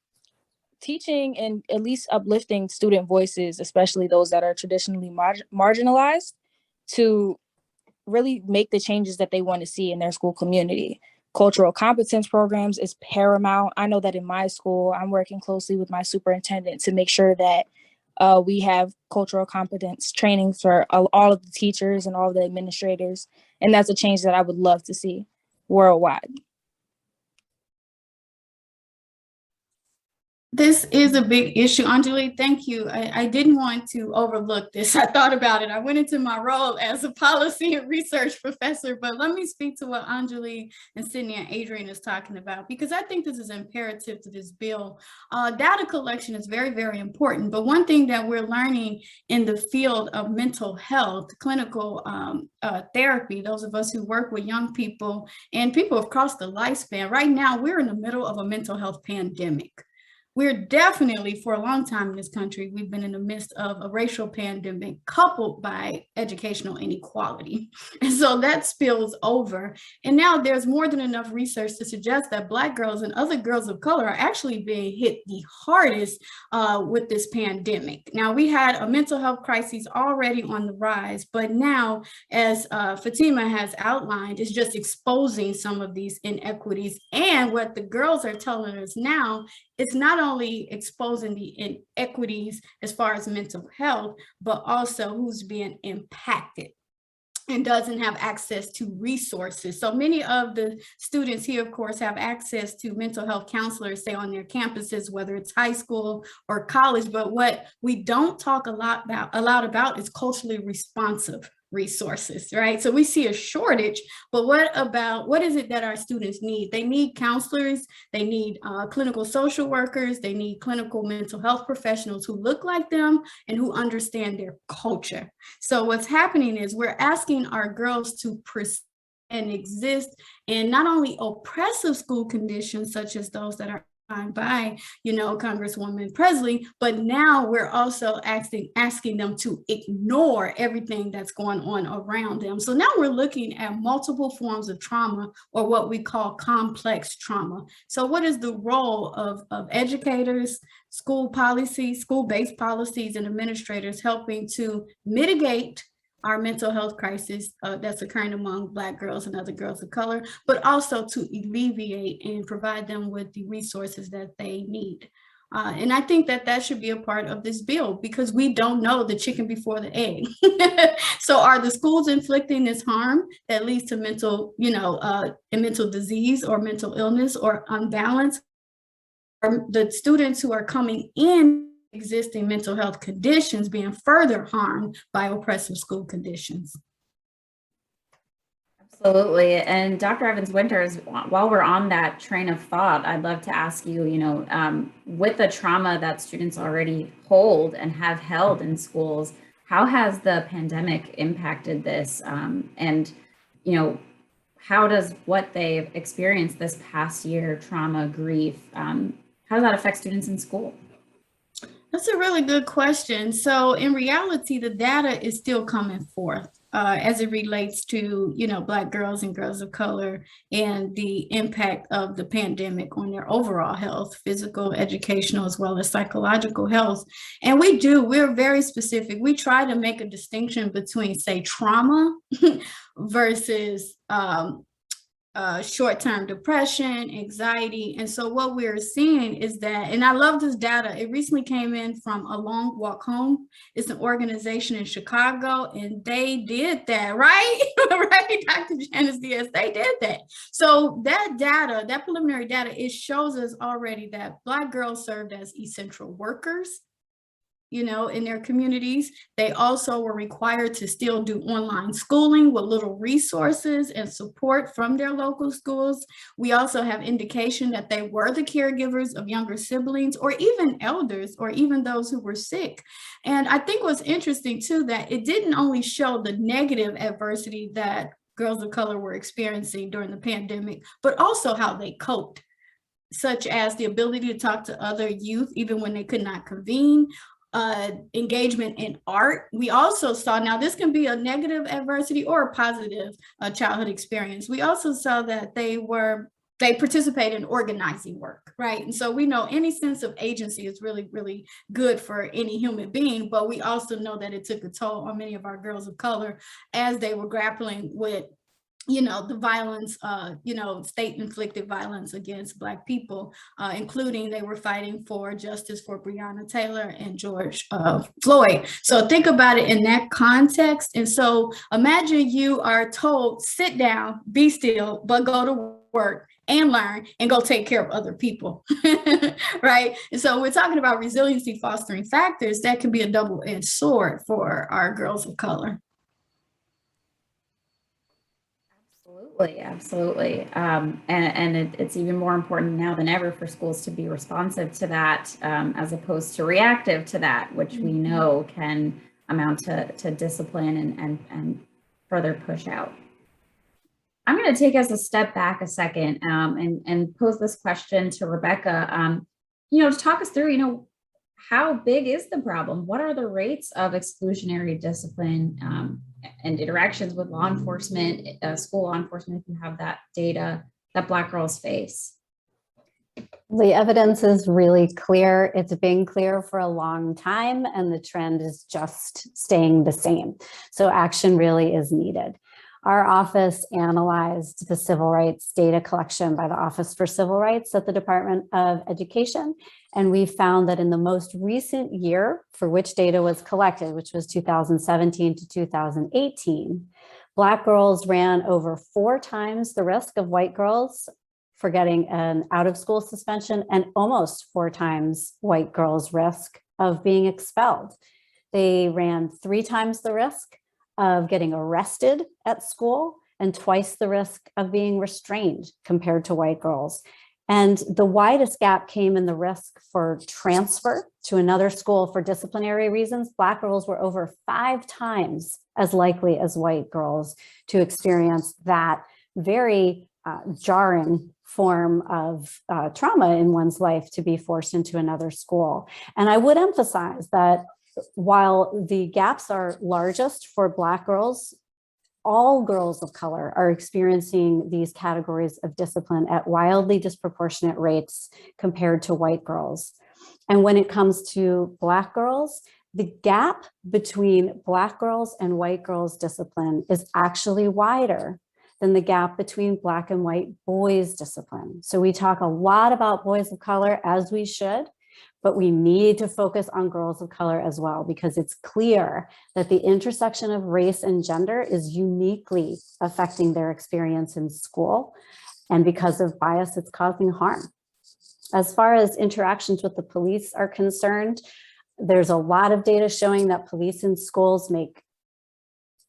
teaching and at least uplifting student voices, especially those that are traditionally marginalized, to really make the changes that they want to see in their school community. Cultural competence programs is paramount. I know that in my school, I'm working closely with my superintendent to make sure that we have cultural competence training for all of the teachers and all of the administrators. And that's a change that I would love to see worldwide. This is a big issue. Anjali, thank you. I didn't want to overlook this. I thought about it. I went into my role as a policy and research professor, but let me speak to what Anjali and Sydney and Adrian is talking about, because I think this is imperative to this bill. Data collection is very, very important, but one thing that we're learning in the field of mental health, clinical therapy, those of us who work with young people and people across the lifespan, right now we're in the middle of a mental health pandemic. We're definitely, for a long time in this country, we've been in the midst of a racial pandemic coupled by educational inequality. And so that spills over. And now there's more than enough research to suggest that Black girls and other girls of color are actually being hit the hardest with this pandemic. Now, we had a mental health crisis already on the rise, but now, as Fatima has outlined, it's just exposing some of these inequities. And what the girls are telling us now, it's not only exposing the inequities as far as mental health, but also who's being impacted and doesn't have access to resources. So many of the students here, of course, have access to mental health counselors, say on their campuses, whether it's high school or college. But what we don't talk a lot about is culturally responsive resources, right? So we see a shortage, but what is it that our students need? They need counselors, they need clinical social workers, they need clinical mental health professionals who look like them and who understand their culture. So what's happening is we're asking our girls to persist and exist in not only oppressive school conditions, such as those that are by, Congresswoman Pressley, but now we're also asking them to ignore everything that's going on around them. So now we're looking at multiple forms of trauma, or what we call complex trauma. So what is the role of educators, school policies, school-based policies, and administrators helping to mitigate our mental health crisis that's occurring among Black girls and other girls of color, but also to alleviate and provide them with the resources that they need. And I think that should be a part of this bill, because we don't know the chicken before the egg. So are the schools inflicting this harm that leads to mental disease or mental illness or unbalance? Are the students who are coming in existing mental health conditions being further harmed by oppressive school conditions? Absolutely. And Dr. Evans-Winters, while we're on that train of thought, I'd love to ask you, with the trauma that students already hold and have held in schools, how has the pandemic impacted this? And how does what they've experienced this past year, trauma, grief, how does that affect students in school? That's a really good question. So in reality, the data is still coming forth as it relates to, Black girls and girls of color and the impact of the pandemic on their overall health, physical, educational, as well as psychological health. And we're very specific. We try to make a distinction between, say, trauma versus short-term depression, anxiety. And so what we're seeing is that, and I love this data, it recently came in from A Long Walk Home. It's an organization in Chicago, and they did that, right? Right, Dr. Janice Dias, they did that. So that data, that preliminary data, it shows us already that Black girls served as essential workers, you know, in their communities. They also were required to still do online schooling with little resources and support from their local schools. We also have indication that they were the caregivers of younger siblings or even elders or even those who were sick. And I think what's interesting too, that it didn't only show the negative adversity that girls of color were experiencing during the pandemic, but also how they coped, such as the ability to talk to other youth even when they could not convene, engagement in art. We also saw, now this can be a negative adversity or a positive childhood experience. We also saw that they participate in organizing work, right? And so we know any sense of agency is really, really good for any human being, but we also know that it took a toll on many of our girls of color as they were grappling with, you know, the violence, you know, state-inflicted violence against Black people, including they were fighting for justice for Breonna Taylor and George Floyd. So think about it in that context. And so imagine you are told, sit down, be still, but go to work and learn and go take care of other people, right? And so we're talking about resiliency fostering factors that can be a double-edged sword for our girls of color. Absolutely. It's even more important now than ever for schools to be responsive to that, as opposed to reactive to that, which we know can amount to discipline and further push out. I'm going to take us a step back a second and pose this question to Rebecca, you know, to talk us through, you know, how big is the problem? What are the rates of exclusionary discipline and interactions with law enforcement, school law enforcement, if you have that data, that Black girls face? The evidence is really clear. It's been clear for a long time, and the trend is just staying the same. So action really is needed. Our office analyzed the civil rights data collection by the Office for Civil Rights at the Department of Education, and we found that in the most recent year for which data was collected, which was 2017 to 2018, Black girls ran over 4 times the risk of white girls for getting an out-of-school suspension and almost 4 times white girls' risk of being expelled. They ran 3 times the risk of getting arrested at school and twice the risk of being restrained compared to white girls. And the widest gap came in the risk for transfer to another school for disciplinary reasons. Black girls were over 5 times as likely as white girls to experience that very jarring form of trauma in one's life, to be forced into another school. And I would emphasize that while the gaps are largest for Black girls, all girls of color are experiencing these categories of discipline at wildly disproportionate rates compared to white girls. And when it comes to Black girls, the gap between Black girls and white girls' discipline is actually wider than the gap between Black and white boys' discipline. So we talk a lot about boys of color, as we should, but we need to focus on girls of color as well, because it's clear that the intersection of race and gender is uniquely affecting their experience in school. And because of bias, it's causing harm. As far as interactions with the police are concerned, there's a lot of data showing that police in schools make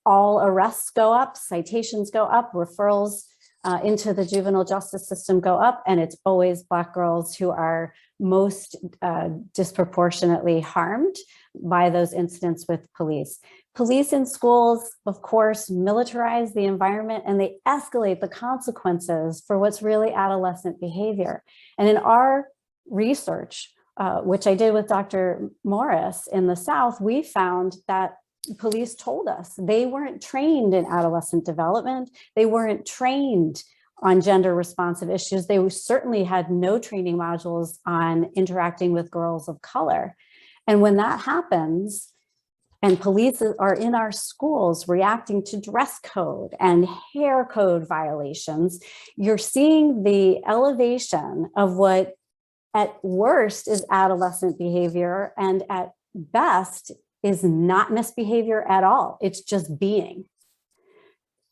all arrests go up, citations go up, referrals into the juvenile justice system go up, and it's always Black girls who are most disproportionately harmed by those incidents with police. Police in schools, of course, militarize the environment and they escalate the consequences for what's really adolescent behavior. And in our research, which I did with Dr. Morris in the South, we found that police told us they weren't trained in adolescent development. They weren't trained on gender responsive issues. They certainly had no training modules on interacting with girls of color. And when that happens, and police are in our schools reacting to dress code and hair code violations, you're seeing the elevation of what at worst is adolescent behavior and at best is not misbehavior at all. It's just being.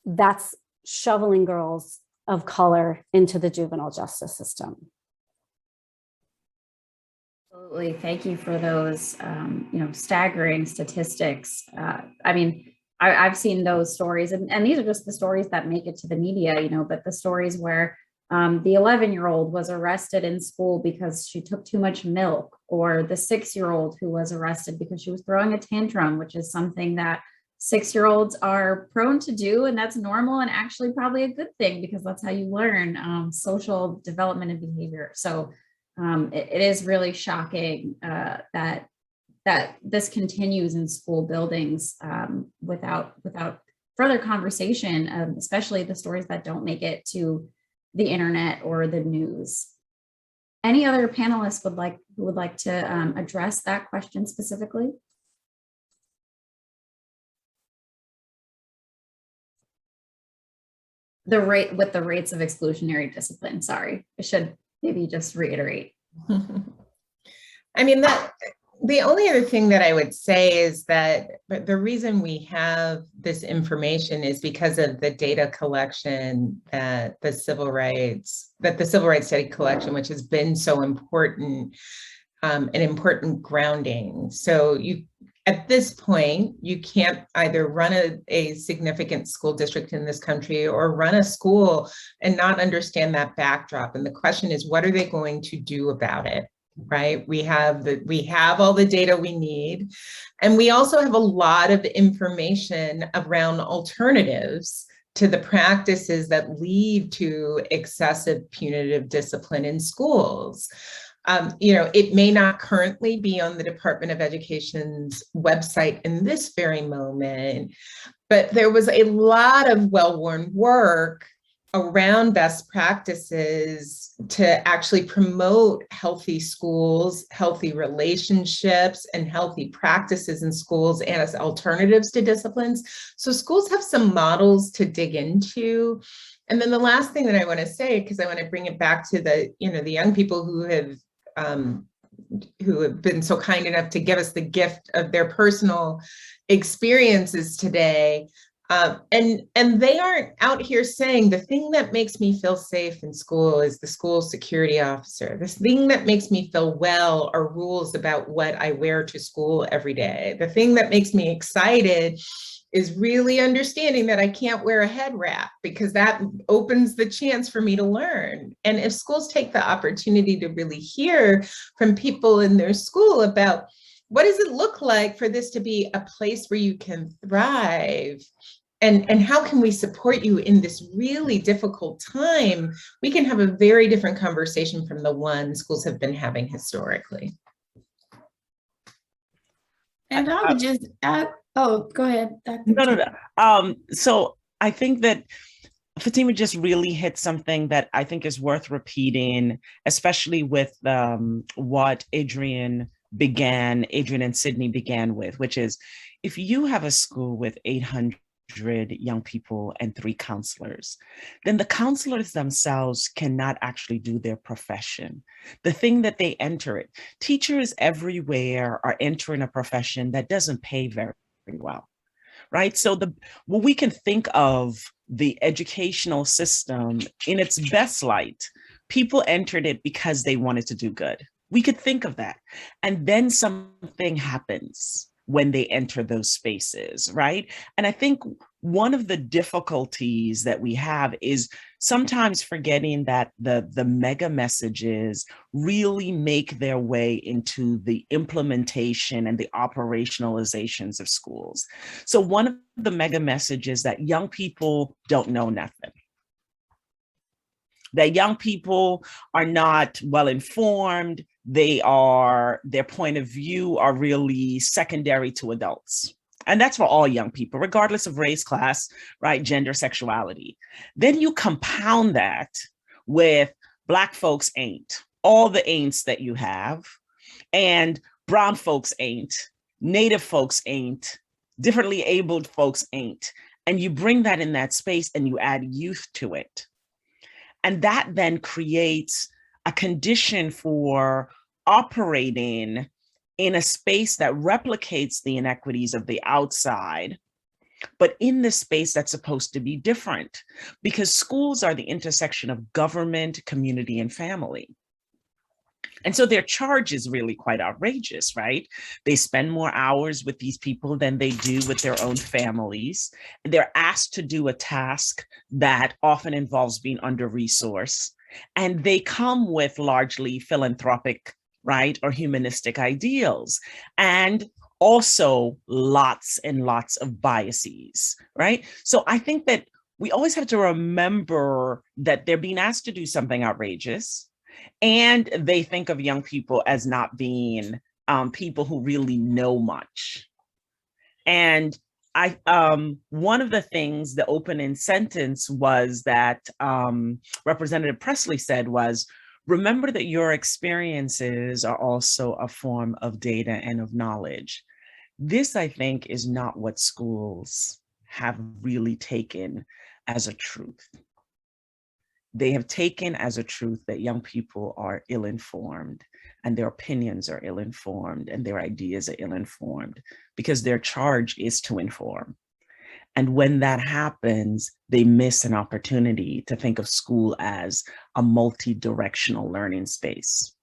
That's shoveling girls of color into the juvenile justice system. Absolutely. Thank you for those, staggering statistics. I've seen those stories, and these are just the stories that make it to the media, but the stories where the 11-year-old was arrested in school because she took too much milk, or the 6-year-old who was arrested because she was throwing a tantrum, which is something that 6-year-olds are prone to do, and that's normal and actually probably a good thing because that's how you learn social development and behavior. So it is really shocking that this continues in school buildings without further conversation, especially the stories that don't make it to the internet or the news. Any other panelists who would like to address that question specifically? The rates of exclusionary discipline. Sorry, I should maybe just reiterate. The only other thing that I would say is that the reason we have this information is because of the data collection that the civil rights data collection, which has been so important, an important grounding. So at this point, you can't either run a significant school district in this country or run a school and not understand that backdrop. And the question is, what are they going to do about it? Right? We have all the data we need. And we also have a lot of information around alternatives to the practices that lead to excessive punitive discipline in schools. It may not currently be on the Department of Education's website in this very moment, but there was a lot of well-worn work around best practices to actually promote healthy schools, healthy relationships, and healthy practices in schools and as alternatives to disciplines. So schools have some models to dig into. And then the last thing that I want to say, because I want to bring it back to the young people who have been so kind enough to give us the gift of their personal experiences today. And they aren't out here saying the thing that makes me feel safe in school is the school security officer. This thing that makes me feel well are rules about what I wear to school every day. The thing that makes me excited is really understanding that I can't wear a head wrap because that opens the chance for me to learn. And if schools take the opportunity to really hear from people in their school about what does it look like for this to be a place where you can thrive, and how can we support you in this really difficult time, we can have a very different conversation from the one schools have been having historically. And I would just add, go ahead. No. So I think that Fatima just really hit something that I think is worth repeating, especially with what Adrian and Sydney began with, which is if you have a school with 800 young people and 3 counselors, then the counselors themselves cannot actually do their profession. The thing that they enter it, teachers everywhere are entering a profession that doesn't pay very well, right? So we can think of the educational system in its best light. People entered it because they wanted to do good. We could think of that. And then something happens when they enter those spaces, right? And I think one of the difficulties that we have is sometimes forgetting that the mega messages really make their way into the implementation and the operationalizations of schools. So one of the mega messages that young people don't know nothing. That young people are not well informed. Their point of view are really secondary to adults. And that's for all young people, regardless of race, class, right, gender, sexuality. Then you compound that with Black folks ain't, all the ain'ts that you have, and brown folks ain't, Native folks ain't, differently abled folks ain't. And you bring that in that space and you add youth to it. And that then creates a condition for operating in a space that replicates the inequities of the outside, but in this space that's supposed to be different, because schools are the intersection of government, community, and family. And so their charge is really quite outrageous, right? They spend more hours with these people than they do with their own families. They're asked to do a task that often involves being under-resourced, and they come with largely philanthropic, right, or humanistic ideals, and also lots and lots of biases, right? So I think that we always have to remember that they're being asked to do something outrageous, and they think of young people as not being people who really know much. And one of the things, the opening sentence was that Representative Pressley said was, remember that your experiences are also a form of data and of knowledge. This, I think, is not what schools have really taken as a truth. They have taken as a truth that young people are ill-informed and their opinions are ill-informed and their ideas are ill-informed because their charge is to inform. And when that happens, they miss an opportunity to think of school as a multi-directional learning space.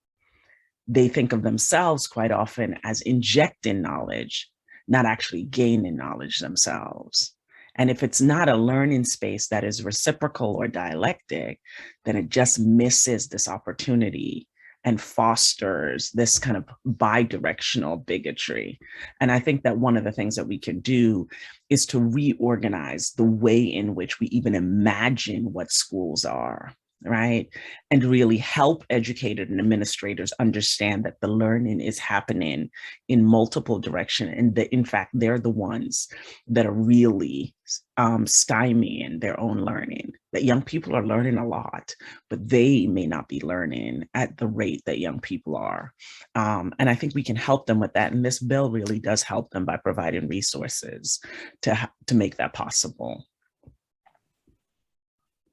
They think of themselves quite often as injecting knowledge, not actually gaining knowledge themselves. And if it's not a learning space that is reciprocal or dialectic, then it just misses this opportunity and fosters this kind of bi-directional bigotry. And I think that one of the things that we can do is to reorganize the way in which we even imagine what schools are, right? And really help educators and administrators understand that the learning is happening in multiple directions. And that, in fact, they're the ones that are really stymieing their own learning. That young people are learning a lot, but they may not be learning at the rate that young people are. And I think we can help them with that. And this bill really does help them by providing resources to make that possible.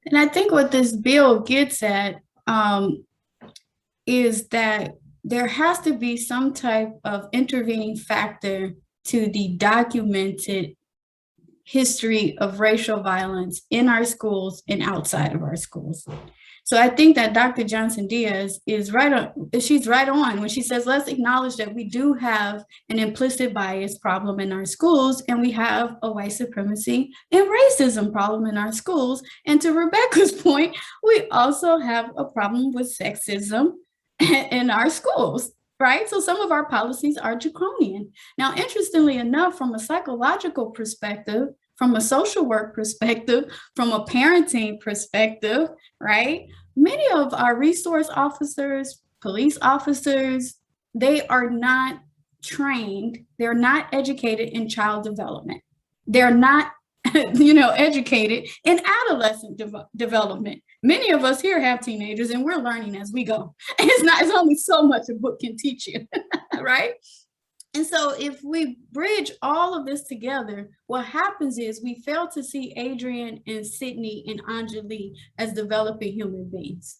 And I think what this bill gets at is that there has to be some type of intervening factor to the documented history of racial violence in our schools and outside of our schools. So I think that Dr. Johnson Dias is right on, she's right on when she says, let's acknowledge that we do have an implicit bias problem in our schools, and we have a white supremacy and racism problem in our schools. And to Rebecca's point, we also have a problem with sexism in our schools, right? So some of our policies are draconian. Now, interestingly enough, from a psychological perspective, from a social work perspective, from a parenting perspective, right? Many of our resource officers, police officers, they are not trained, they're not educated in child development. They're not, educated in adolescent development. Many of us here have teenagers and we're learning as we go. It's only so much a book can teach you, right? And so if we bridge all of this together, what happens is we fail to see Adrian and Sydney and Anjali as developing human beings.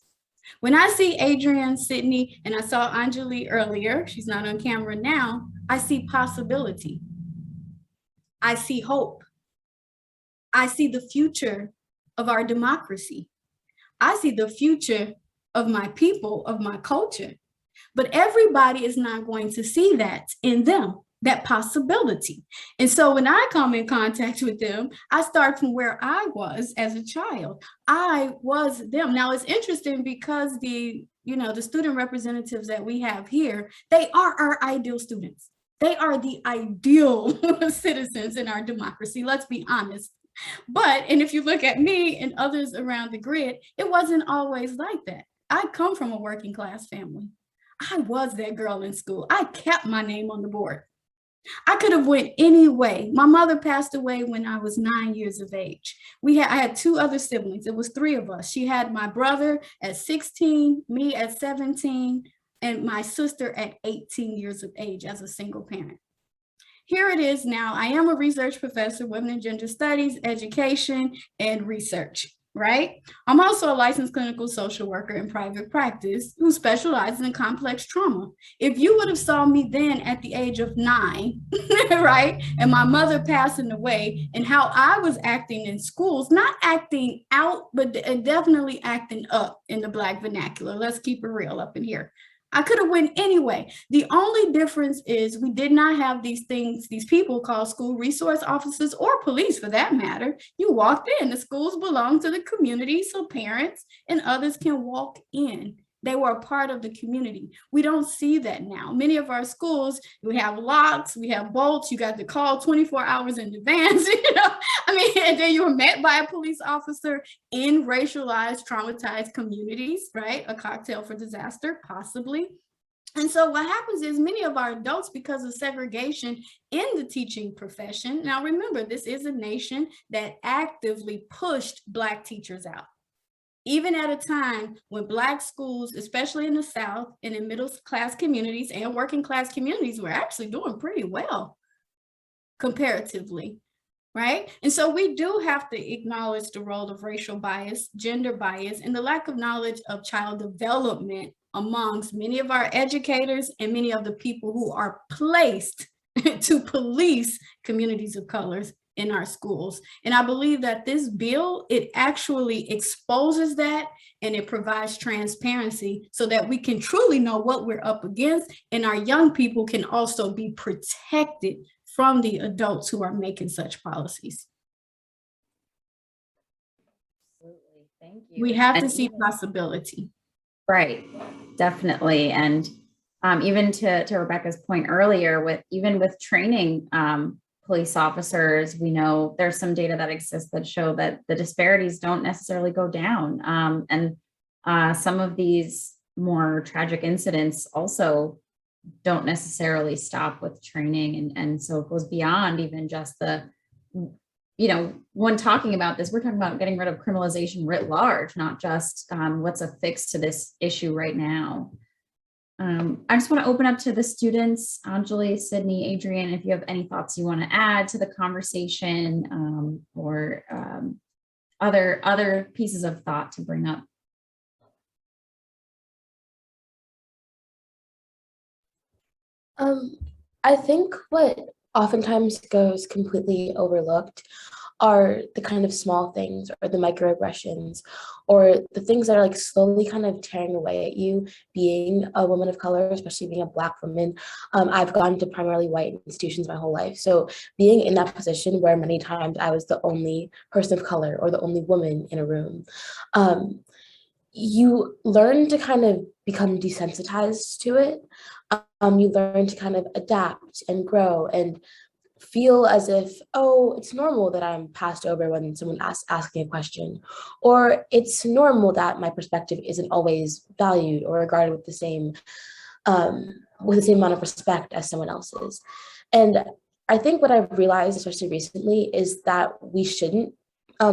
When I see Adrian, Sydney, and I saw Anjali earlier, she's not on camera now, I see possibility. I see hope. I see the future of our democracy. I see the future of my people, of my culture. But everybody is not going to see that in them, that possibility. And so when I come in contact with them, I start from where I was as a child. I was them. Now it's interesting because the student representatives that we have here, they are our ideal students. They are the ideal citizens in our democracy, let's be honest. And if you look at me and others around the grid, it wasn't always like that. I come from a working class family. I was that girl in school. I kept my name on the board. I could have went any way. My mother passed away when I was 9 years of age. I had two other siblings. It was three of us. She had my brother at 16, me at 17, and my sister at 18 years of age as a single parent. here it is now. I am a research professor, women and gender studies, education, and research, right? I'm also a licensed clinical social worker in private practice who specializes in complex trauma. If you would have saw me then at the age of 9, right, and my mother passing away, and how I was acting in schools, not acting out, but definitely acting up in the Black vernacular. Let's keep it real up in here. I could have went anyway. The only difference is we did not have these things, these people called school resource officers or police for that matter. You walked in, the schools belong to the community, so parents and others can walk in. They were a part of the community. We don't see that now. Many of our schools, we have locks, we have bolts, you got to call 24 hours in advance, and then you were met by a police officer in racialized, traumatized communities, right? A cocktail for disaster, possibly. And so what happens is many of our adults, because of segregation in the teaching profession, now remember, this is a nation that actively pushed Black teachers out. Even at a time when Black schools, especially in the South and in middle class communities and working class communities, were actually doing pretty well comparatively, right? And so we do have to acknowledge the role of racial bias, gender bias, and the lack of knowledge of child development amongst many of our educators and many of the people who are placed to police communities of colors in our schools. And I believe that this bill, it actually exposes that, and it provides transparency so that we can truly know what we're up against, and our young people can also be protected from the adults who are making such policies. Absolutely, thank you. We have to see possibility. Right, definitely. And even to Rebecca's point earlier, even with training police officers, we know there's some data that exists that show that the disparities don't necessarily go down. And some of these more tragic incidents also don't necessarily stop with training. And so it goes beyond even just when talking about this, we're talking about getting rid of criminalization writ large, not just what's a fix to this issue right now. I just want to open up to the students, Anjali, Sydney, Adrian, if you have any thoughts you want to add to the conversation or other pieces of thought to bring up. I think what oftentimes goes completely overlooked are the kind of small things or the microaggressions or the things that are like slowly kind of tearing away at you being a woman of color, especially being a Black woman. I've gone to primarily white institutions my whole life. So being in that position where many times I was the only person of color or the only woman in a room, you learn to kind of become desensitized to it. You learn to kind of adapt and grow and feel as if, oh, it's normal that I'm passed over when someone asking a question, or it's normal that my perspective isn't always valued or regarded with the same amount of respect as someone else's. And I think what I've realized, especially recently, is that we shouldn't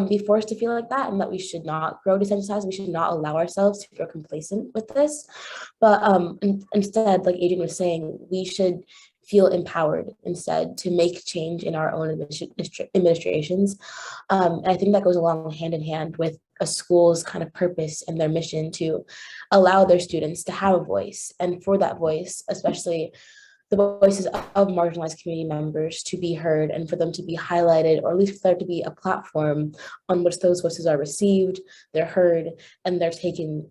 be forced to feel like that, and that we should not grow desensitized. We should not allow ourselves to grow complacent with this. But instead, like Adrian was saying, we should feel empowered instead to make change in our own administrations. And I think that goes along hand in hand with a school's kind of purpose and their mission to allow their students to have a voice. And for that voice, especially the voices of marginalized community members to be heard and for them to be highlighted, or at least for there to be a platform on which those voices are received, they're heard, and they're taken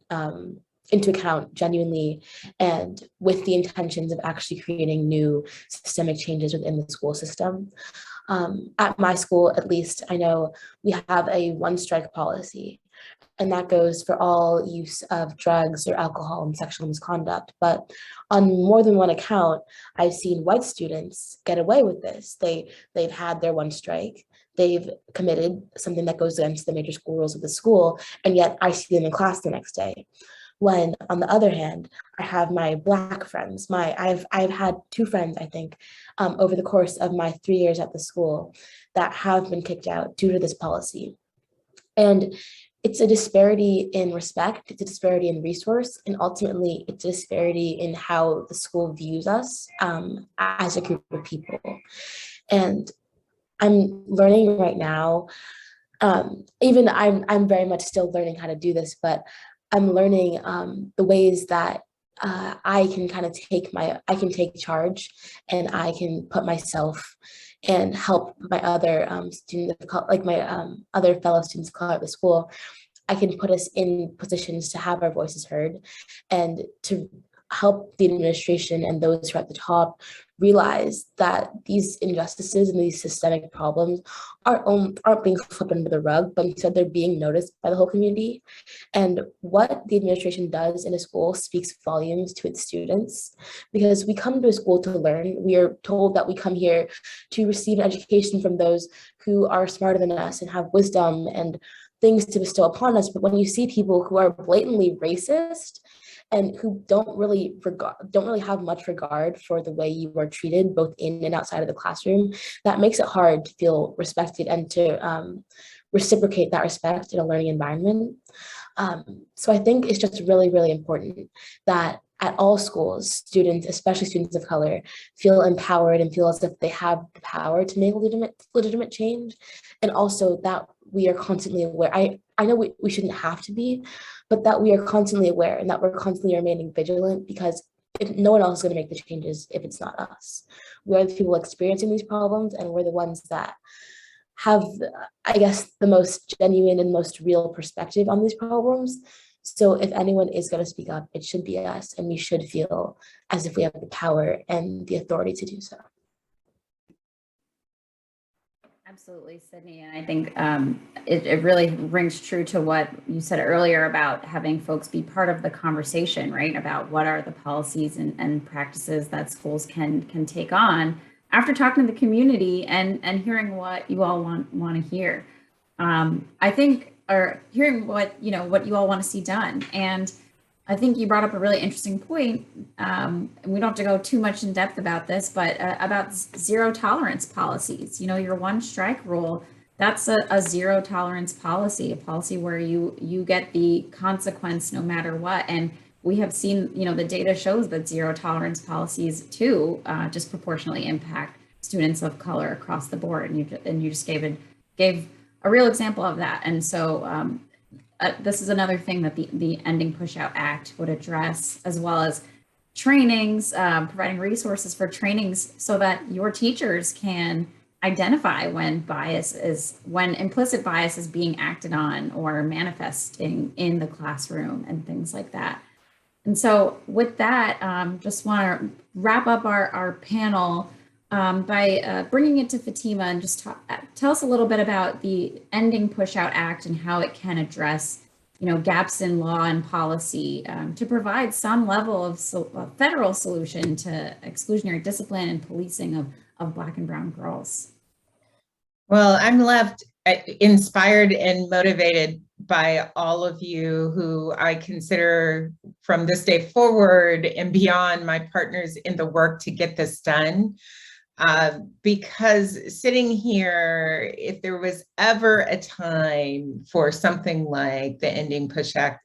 into account genuinely and with the intentions of actually creating new systemic changes within the school system. At my school, at least, I know we have a one-strike policy, and that goes for all use of drugs or alcohol and sexual misconduct. But on more than one account, I've seen white students get away with this. They've had their one strike, they've committed something that goes against the major school rules of the school, and yet I see them in class the next day. When on the other hand, I have my Black friends. I've had 2 friends, I think, over the course of my 3 years at the school that have been kicked out due to this policy. And it's a disparity in respect, it's a disparity in resource, and ultimately it's a disparity in how the school views us as a group of people. And I'm learning right now, even I'm very much still learning how to do this, but I'm learning the ways that I can kind of take charge, and I can put myself and help my other students of color, like my other fellow students of color at the school. I can put us in positions to have our voices heard and to help the administration and those who are at the top realize that these injustices and these systemic problems aren't being swept under the rug, but instead they're being noticed by the whole community. And what the administration does in a school speaks volumes to its students, because we come to a school to learn. We are told that we come here to receive an education from those who are smarter than us and have wisdom and things to bestow upon us. But when you see people who are blatantly racist and who don't really have much regard for the way you are treated both in and outside of the classroom, that makes it hard to feel respected and to reciprocate that respect in a learning environment. So I think it's just really, really important that at all schools, students, especially students of color, feel empowered and feel as if they have the power to make legitimate change. And also that we are constantly aware. I know we shouldn't have to be, but that we are constantly aware and that we're constantly remaining vigilant, because if no one else is going to make the changes if it's not us. We are the people experiencing these problems, and we're the ones that have, I guess, the most genuine and most real perspective on these problems. So if anyone is going to speak up, it should be us, and we should feel as if we have the power and the authority to do so. Absolutely, Sydney. And I think it really rings true to what you said earlier about having folks be part of the conversation, right? About what are the policies and practices that schools can take on after talking to the community and hearing what you all want to hear. I think, or hearing what you all want to see done. And I think you brought up a really interesting point. And we don't have to go too much in depth about this, but about zero tolerance policies. Your one strike rule, that's a zero tolerance policy, a policy where you get the consequence no matter what. And we have seen, the data shows that zero tolerance policies too disproportionately impact students of color across the board. And you just gave a real example of that. And so this is another thing that the Ending PUSHOUT Act would address, as well as trainings, providing resources for trainings so that your teachers can identify when implicit bias is being acted on or manifesting in the classroom and things like that. And so with that, just want to wrap up our panel by bringing it to Fatima and just tell us a little bit about the Ending PUSHOUT Act and how it can address, gaps in law and policy to provide some level of federal solution to exclusionary discipline and policing of Black and brown girls. Well, I'm left inspired and motivated by all of you who I consider from this day forward and beyond my partners in the work to get this done. Because sitting here, if there was ever a time for something like the Ending PUSHOUT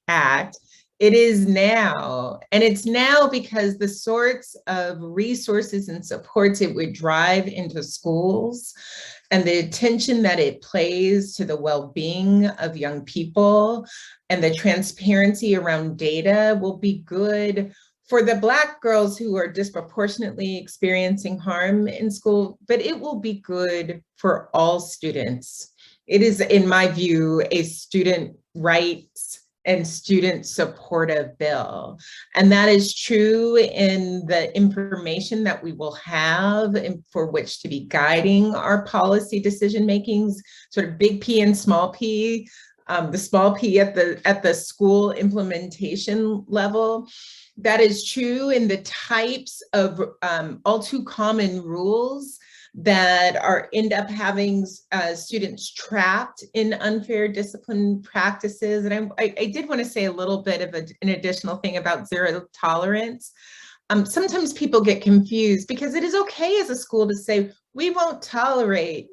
Act, it is now. And it's now because the sorts of resources and supports it would drive into schools and the attention that it plays to the well-being of young people and the transparency around data will be good for the Black girls who are disproportionately experiencing harm in school, but it will be good for all students. It is, in my view, a student rights and student supportive bill. And that is true in the information that we will have for which to be guiding our policy decision makings, sort of big P and small p, the small p at the school implementation level. That is true in the types of all too common rules that end up having students trapped in unfair discipline practices. And I did want to say a little bit of an additional thing about zero tolerance. Sometimes people get confused because it is okay as a school to say, we won't tolerate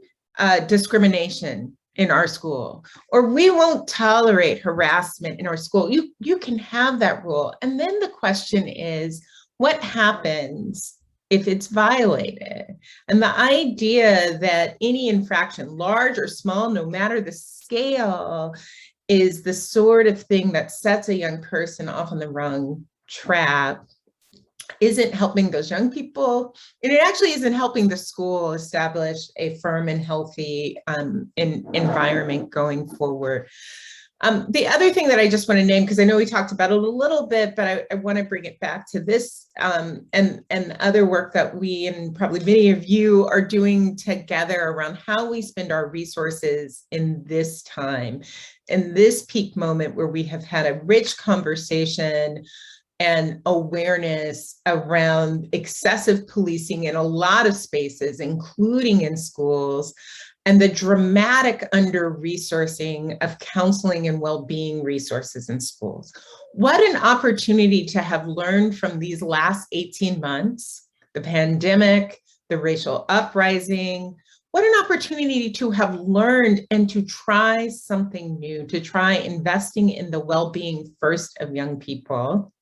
discrimination in our school, or we won't tolerate harassment in our school. You can have that rule. And then the question is, what happens if it's violated? And the idea that any infraction, large or small, no matter the scale, is the sort of thing that sets a young person off on the wrong track isn't helping those young people, and it actually isn't helping the school establish a firm and healthy environment going forward. The other thing that I just want to name, because I know we talked about it a little bit, but I want to bring it back to this and other work that we and probably many of you are doing together around how we spend our resources in this time, in this peak moment where we have had a rich conversation and awareness around excessive policing in a lot of spaces, including in schools, and the dramatic under-resourcing of counseling and well-being resources in schools. What an opportunity to have learned from these last 18 months, the pandemic, the racial uprising. What an opportunity to have learned and to try something new, to try investing in the well-being first of young people,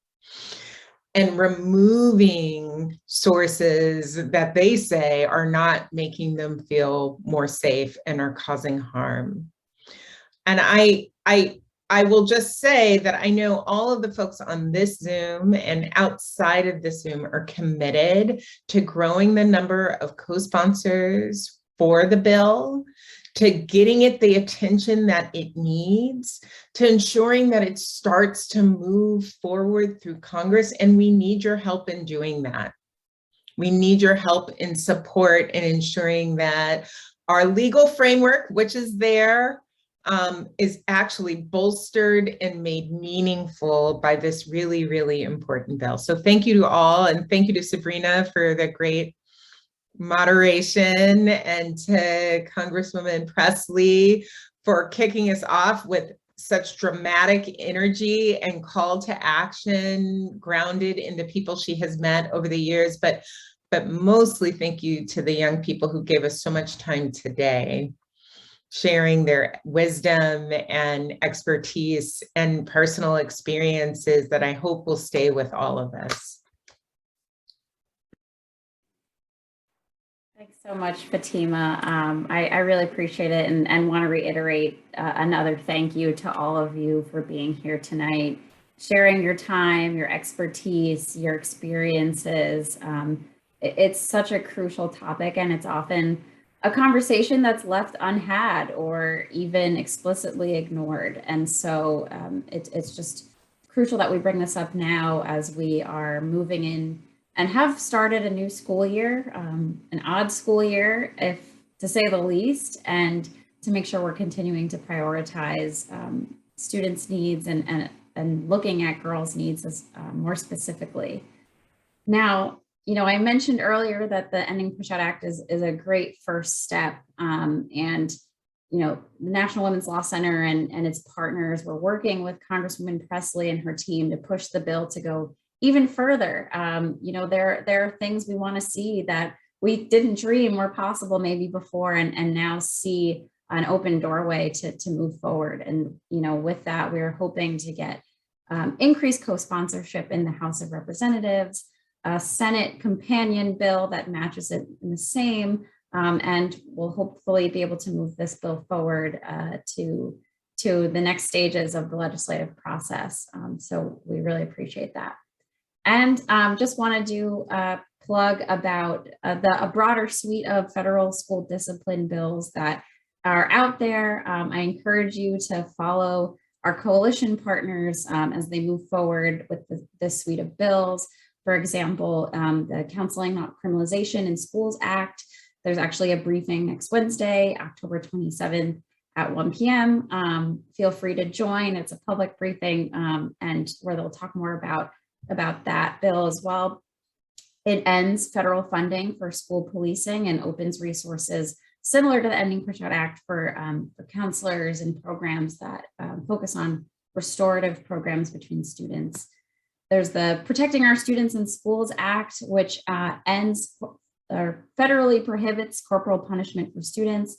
and removing sources that they say are not making them feel more safe and are causing harm. And I will just say that I know all of the folks on this Zoom and outside of this Zoom are committed to growing the number of co-sponsors for the bill, to getting it the attention that it needs, to ensuring that it starts to move forward through Congress. And we need your help in doing that. We need your help in support in ensuring that our legal framework, which is there, is actually bolstered and made meaningful by this really, really important bill. So thank you to all, and thank you to Sabrina for the great moderation, and to Congresswoman Pressley for kicking us off with such dramatic energy and call to action grounded in the people she has met over the years. But mostly thank you to the young people who gave us so much time today, sharing their wisdom and expertise and personal experiences that I hope will stay with all of us. Thanks so much, Fatima. I really appreciate it, and want to reiterate another thank you to all of you for being here tonight, sharing your time, your expertise, your experiences. It's such a crucial topic, and it's often a conversation that's left unhad or even explicitly ignored. And so it's just crucial that we bring this up now as we are moving in and have started a new school year, an odd school year, if to say the least, and to make sure we're continuing to prioritize students' needs and looking at girls' needs as, more specifically. Now, you know, I mentioned earlier that the Ending PUSHOUT Act is a great first step, and you know, the National Women's Law Center and its partners were working with Congresswoman Pressley and her team to push the bill to go even further. You know, there are things we want to see that we didn't dream were possible maybe before, and now see an open doorway to move forward. And, you know, with that, we are hoping to get increased co-sponsorship in the House of Representatives, a Senate companion bill that matches it in the same, and we'll hopefully be able to move this bill forward to the next stages of the legislative process. So we really appreciate that. And just want to do a plug about a broader suite of federal school discipline bills that are out there. I encourage you to follow our coalition partners as they move forward with this suite of bills. For example, the Counseling Not Criminalization in Schools Act. There's actually a briefing next Wednesday, October 27th at 1 p.m. Feel free to join. It's a public briefing, and where they'll talk more about that bill as well. It ends federal funding for school policing and opens resources similar to the Ending PUSHOUT Act for counselors and programs that focus on restorative programs between students. There's the Protecting Our Students in Schools Act, which ends federally prohibits corporal punishment for students,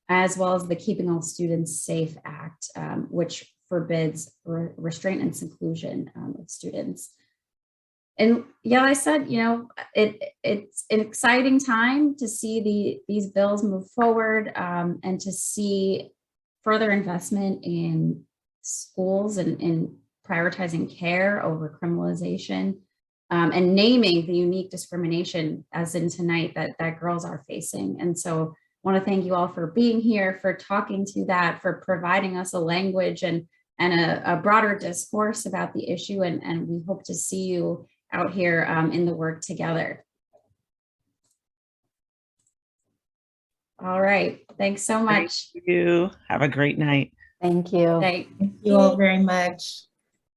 as well as the Keeping All Students Safe Act, which forbids restraint and seclusion of students. And yeah, I said, you know, it's an exciting time to see these bills move forward, and to see further investment in schools and in prioritizing care over criminalization, and naming the unique discrimination, as in tonight, that girls are facing. And so I want to thank you all for being here, for talking to that, for providing us a language and a broader discourse about the issue. And we hope to see you out here in the work together. All right. Thank so much. Thank you. Have a great night. Thank you. Thank you all very much.